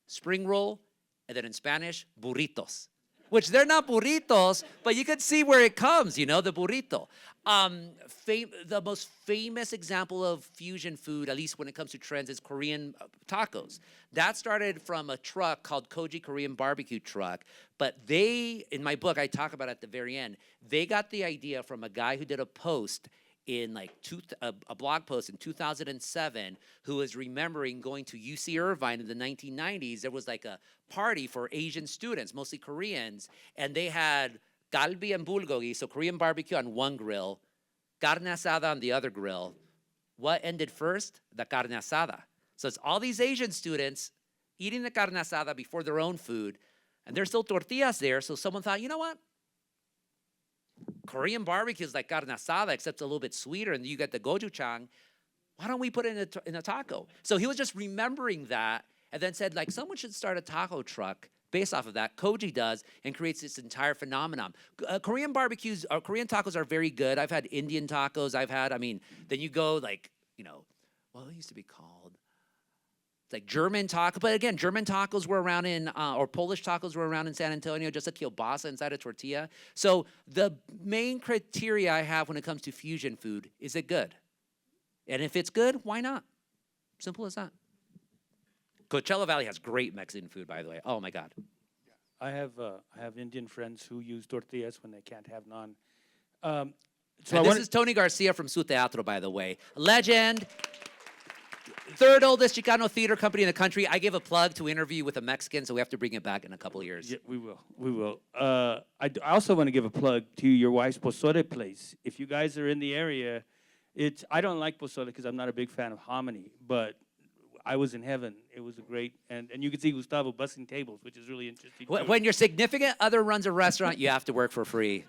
spring roll, and then in Spanish, burritos. Which they're not burritos, but you could see where it comes, the burrito. The most famous example of fusion food, at least when it comes to trends, is Korean tacos. That started from a truck called Koji Korean Barbecue Truck, but in my book, I talk about it at the very end, they got the idea from a guy who did a post in like a blog post in 2007 who was remembering going to UC Irvine in the 1990s. There was like a party for Asian students, mostly Koreans, and they had galbi and bulgogi, so Korean barbecue on one grill, carne asada on the other grill. What ended first? The carne asada. So it's all these Asian students eating the carne asada before their own food, and there's still tortillas there, so someone thought, you know what? Korean barbecue is like carne asada, except a little bit sweeter, and you get the gochujang. Why don't we put it in a taco? So he was just remembering that, and then said, like, someone should start a taco truck based off of that. Koji does, and creates this entire phenomenon. Korean barbecues, or Korean tacos are very good. I've had Indian tacos. Then you go like, what it used to be called? It's like German taco. But again, German tacos were around or Polish tacos were around in San Antonio, just a kielbasa inside a tortilla. So the main criteria I have when it comes to fusion food, is it good? And if it's good, why not? Simple as that. Coachella Valley has great Mexican food, by the way. Oh my God. I have Indian friends who use tortillas when they can't have naan. And this is Tony Garcia from Su Teatro, by the way. Legend. Third oldest Chicano theater company in the country. I gave a plug to interview with a Mexican, so we have to bring it back in a couple of years. Yeah, we will. We will. I also want to give a plug to your wife's pozole place. If you guys are in the area, I don't like pozole because I'm not a big fan of hominy, but I was in heaven. It was a great, and you can see Gustavo busting tables, which is really interesting. When your significant other runs a restaurant, you have to work for free.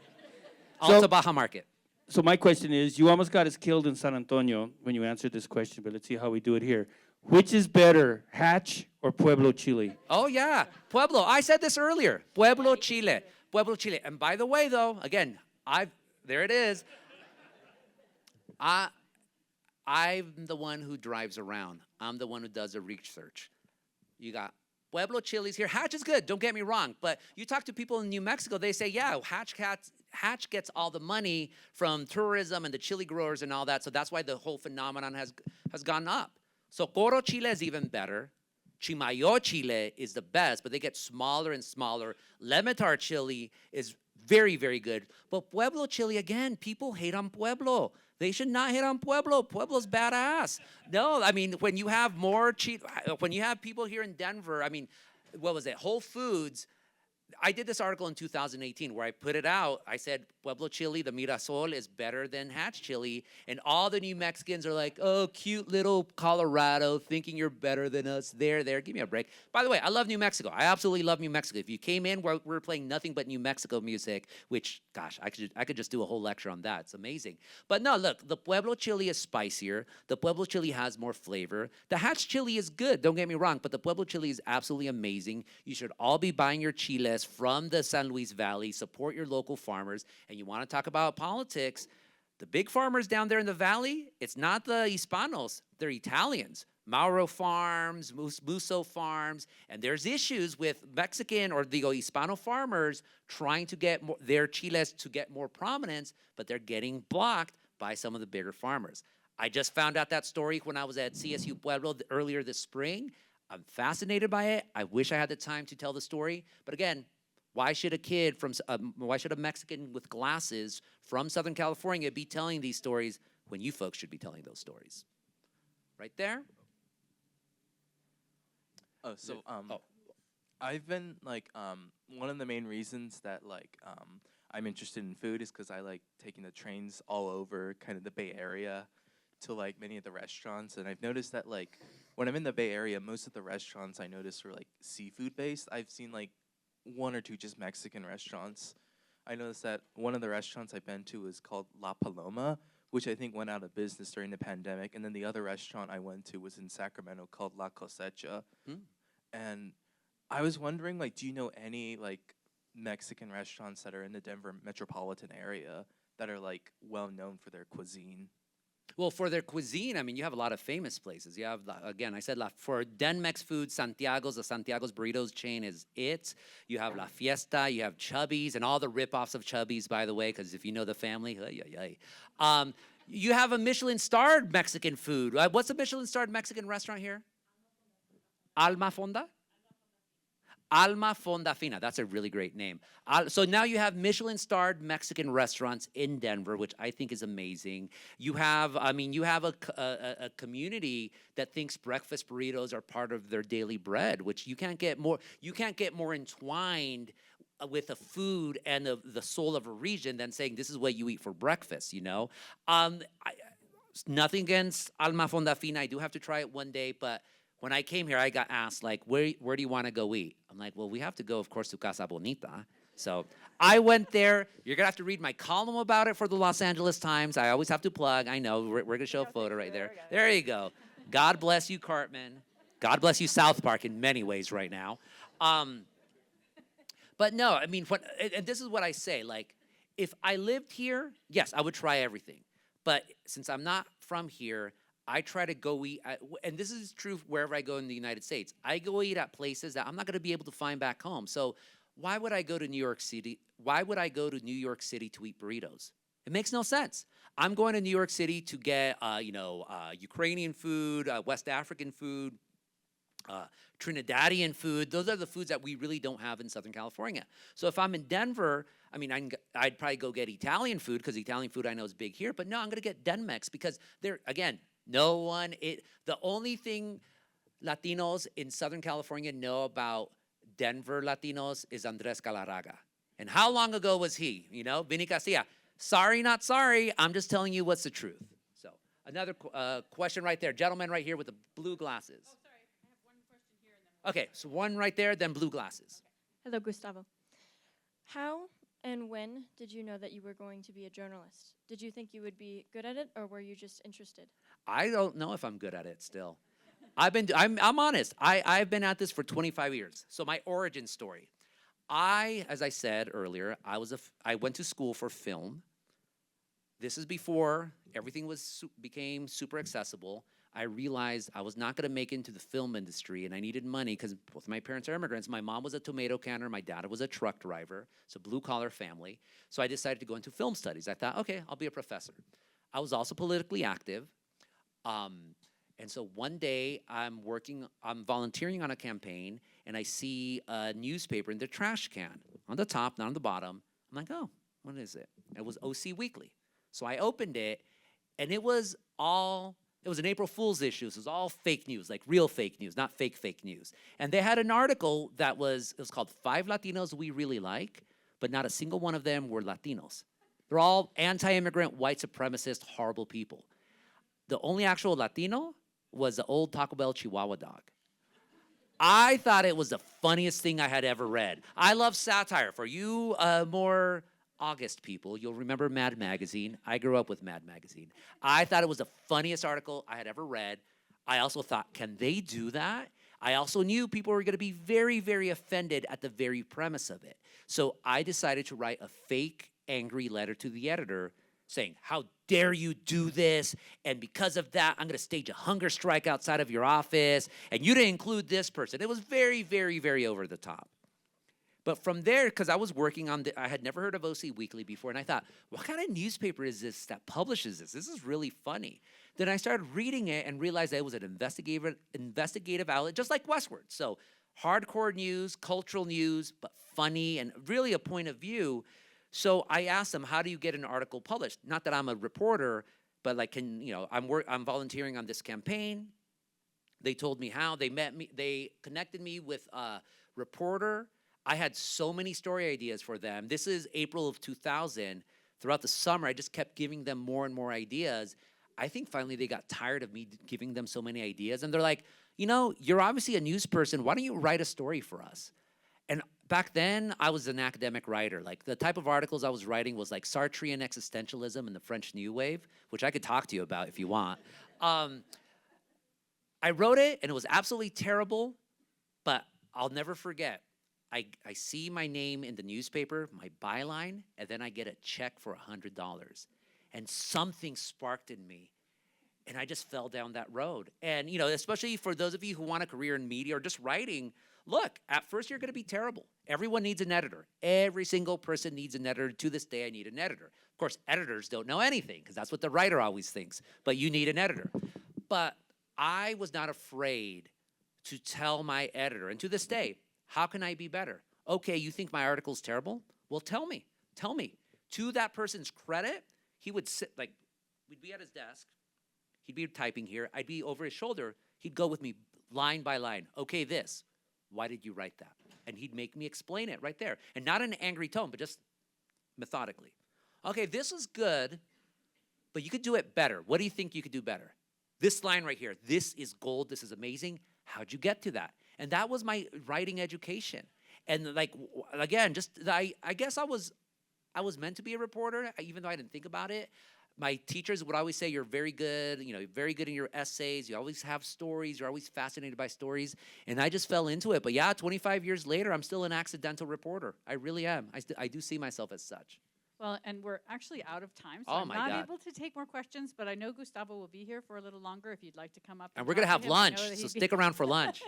Alta Baja Market. So my question is, you almost got us killed in San Antonio when you answered this question, but let's see how we do it here. Which is better, Hatch or Pueblo Chile? Oh, yeah. Pueblo. I said this earlier. Pueblo Chile. Pueblo Chile. And by the way, though, again, there it is. I'm the one who drives around. I'm the one who does the research. You got Pueblo Chile's here. Hatch is good, don't get me wrong. But you talk to people in New Mexico, they say, yeah, Hatch gets all the money from tourism and the chili growers and all that. So that's why the whole phenomenon has gone up. Socorro Chile is even better. Chimayo Chile is the best, but they get smaller and smaller. Lemetar Chile is very, very good. But Pueblo Chile, again, people hate on Pueblo. They should not hate on Pueblo. Pueblo's badass. No, I mean, when you have people here in Denver, I mean, what was it? Whole Foods. I did this article in 2018 where I put it out. I said, Pueblo Chile, the Mirasol, is better than Hatch Chile. And all the New Mexicans are like, oh, cute little Colorado, thinking you're better than us. There. Give me a break. By the way, I love New Mexico. I absolutely love New Mexico. If you came in, we're playing nothing but New Mexico music, which, gosh, I could just do a whole lecture on that. It's amazing. But no, look, the Pueblo Chile is spicier. The Pueblo Chile has more flavor. The Hatch Chile is good, don't get me wrong, but the Pueblo Chile is absolutely amazing. You should all be buying your chiles from the San Luis Valley. Support your local farmers. And you want to talk about politics, the big farmers down there in the valley, it's not the Hispanos, they're Italians. Mauro Farms, Musso Farms, and there's issues with Mexican or the Hispano farmers trying to get their chiles to get more prominence, but they're getting blocked by some of the bigger farmers. I just found out that story when I was at CSU Pueblo earlier this spring. I'm fascinated by it. I wish I had the time to tell the story, but again, why should a Mexican with glasses from Southern California be telling these stories when you folks should be telling those stories? Right there? I've been one of the main reasons that I'm interested in food is because I like taking the trains all over kind of the Bay Area to many of the restaurants, and I've noticed that when I'm in the Bay Area, most of the restaurants I noticed were seafood based. I've seen one or two just Mexican restaurants. I noticed that one of the restaurants I've been to was called La Paloma, which I think went out of business during the pandemic. And then the other restaurant I went to was in Sacramento called La Cosecha. And I was wondering, do you know any Mexican restaurants that are in the Denver metropolitan area that are well known for their cuisine? Well, for their cuisine, I mean, you have a lot of famous places. You have, again, I said, for Denmex food, Santiago's, the Santiago's Burritos chain is it. You have La Fiesta, you have Chubby's, and all the ripoffs of Chubby's, by the way, because if you know the family, you have a Michelin-starred Mexican food. What's a Michelin-starred Mexican restaurant here? Alma Fonda? Alma Fonda Fina. That's a really great name. So now you have Michelin-starred Mexican restaurants in Denver, which I think is amazing. You have, a community that thinks breakfast burritos are part of their daily bread, which you can't get more entwined with a food and the soul of a region than saying this is what you eat for breakfast, you know? Nothing against Alma Fonda Fina. I do have to try it one day, but when I came here, I got asked, like, where do you want to go eat? I'm like, well, we have to go, of course, to Casa Bonita. So I went there. You're going to have to read my column about it for the Los Angeles Times. I always have to plug. I know. We're going to show a photo right there. There you go. God bless you, Cartman. God bless you, South Park, in many ways right now. But no, I mean, and this is what I say. Like, if I lived here, yes, I would try everything. But since I'm not from here, I try to go eat, and this is true wherever I go in the United States. I go eat at places that I'm not going to be able to find back home. So why would I go to New York City? Why would I go to New York City to eat burritos? It makes no sense. I'm going to New York City to get, Ukrainian food, West African food, Trinidadian food. Those are the foods that we really don't have in Southern California. So if I'm in Denver, I mean, I'd probably go get Italian food because Italian food I know is big here. But no, I'm going to get Denmex because the only thing Latinos in Southern California know about Denver Latinos is Andres Galarraga. And how long ago was he? You know, Vinny Castilla. Sorry, not sorry. I'm just telling you what's the truth. So another question right there. Gentleman right here with the blue glasses. Oh, sorry. I have one question here. And then Okay, so one right there, then blue glasses. Hello, Gustavo. How and when did you know that you were going to be a journalist? Did you think you would be good at it, or were you just interested? I don't know if I'm good at it still. I'm honest. I've been at this for 25 years. So my origin story. As I said earlier, I went to school for film. This is before everything became super accessible. I realized I was not going to make it into the film industry, and I needed money because both my parents are immigrants. My mom was a tomato canner. My dad was a truck driver. It's a blue-collar family. So I decided to go into film studies. I thought, okay, I'll be a professor. I was also politically active. And so one day I'm volunteering on a campaign, and I see a newspaper in the trash can on the top, not on the bottom. I'm like, oh, what is it? It was OC Weekly. So I opened it, and it was an April Fool's issue. So it was all fake news, like real fake news, not fake news. And they had an article it was called 5 Latinos We Really Like, but not a single one of them were Latinos. They're all anti-immigrant, white supremacist, horrible people. The only actual Latino was the old Taco Bell Chihuahua dog. I thought it was the funniest thing I had ever read. I love satire. For you more August people, you'll remember Mad Magazine. I grew up with Mad Magazine. I thought it was the funniest article I had ever read. I also thought, can they do that? I also knew people were going to be very, very offended at the very premise of it. So I decided to write a fake, angry letter to the editor saying, how dare you do this? And because of that, I'm going to stage a hunger strike outside of your office. And you didn't include this person. It was very, very, very over the top. But from there, because I was working on I had never heard of OC Weekly before, and I thought, what kind of newspaper is this that publishes this? This is really funny. Then I started reading it and realized that it was an investigative outlet, just like Westward. So hardcore news, cultural news, but funny and really a point of view. So I asked them, how do you get an article published? Not that I'm a reporter, but like, I'm volunteering on this campaign. They told me how. They connected me with a reporter. I had so many story ideas for them. This is April of 2000. Throughout the summer, I just kept giving them more and more ideas. I think finally they got tired of me giving them so many ideas. And they're like, you're obviously a news person. Why don't you write a story for us? And back then, I was an academic writer. Like, the type of articles I was writing was like Sartrean existentialism and the French New Wave, which I could talk to you about if you want. I wrote it, and it was absolutely terrible, but I'll never forget. I see my name in the newspaper, my byline, and then I get a check for $100. And something sparked in me, and I just fell down that road. And, especially for those of you who want a career in media or just writing, look, at first you're going to be terrible. Everyone needs an editor. Every single person needs an editor. To this day, I need an editor. Of course, editors don't know anything because that's what the writer always thinks. But you need an editor. But I was not afraid to tell my editor, and to this day, How can I be better? Okay, you think my article's terrible? Well, tell me. Tell me. To that person's credit, he would sit, like, we'd be at his desk. He'd be typing here. I'd be over his shoulder. He'd go with me line by line. Okay, this. Why did you write that? And he'd make me explain it right there. And not in an angry tone, but just methodically. Okay, this is good, but you could do it better. What do you think you could do better? This line right here. This is gold. This is amazing. How'd you get to that? And that was my writing education. And like, again, just, I guess I was meant to be a reporter, even though I didn't think about it. My teachers would always say, you're very good, you know, very good in your essays. You always have stories. You're always fascinated by stories. And I just fell into it. But yeah, 25 years later, I'm still an accidental reporter. I really am. I do see myself as such. Well, and we're actually out of time, so Oh I'm my not God. able to take more questions, but I know Gustavo will be here for a little longer if you'd like to come up. And we're going to talk have him. I know lunch, that so he'd be- stick around for lunch.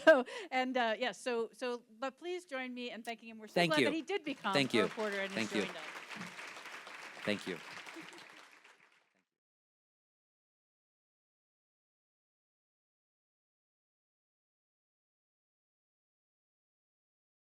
But please join me in thanking him. We're so Thank glad you. that he did become Thank a you. reporter and Thank has you. joined us. Thank you.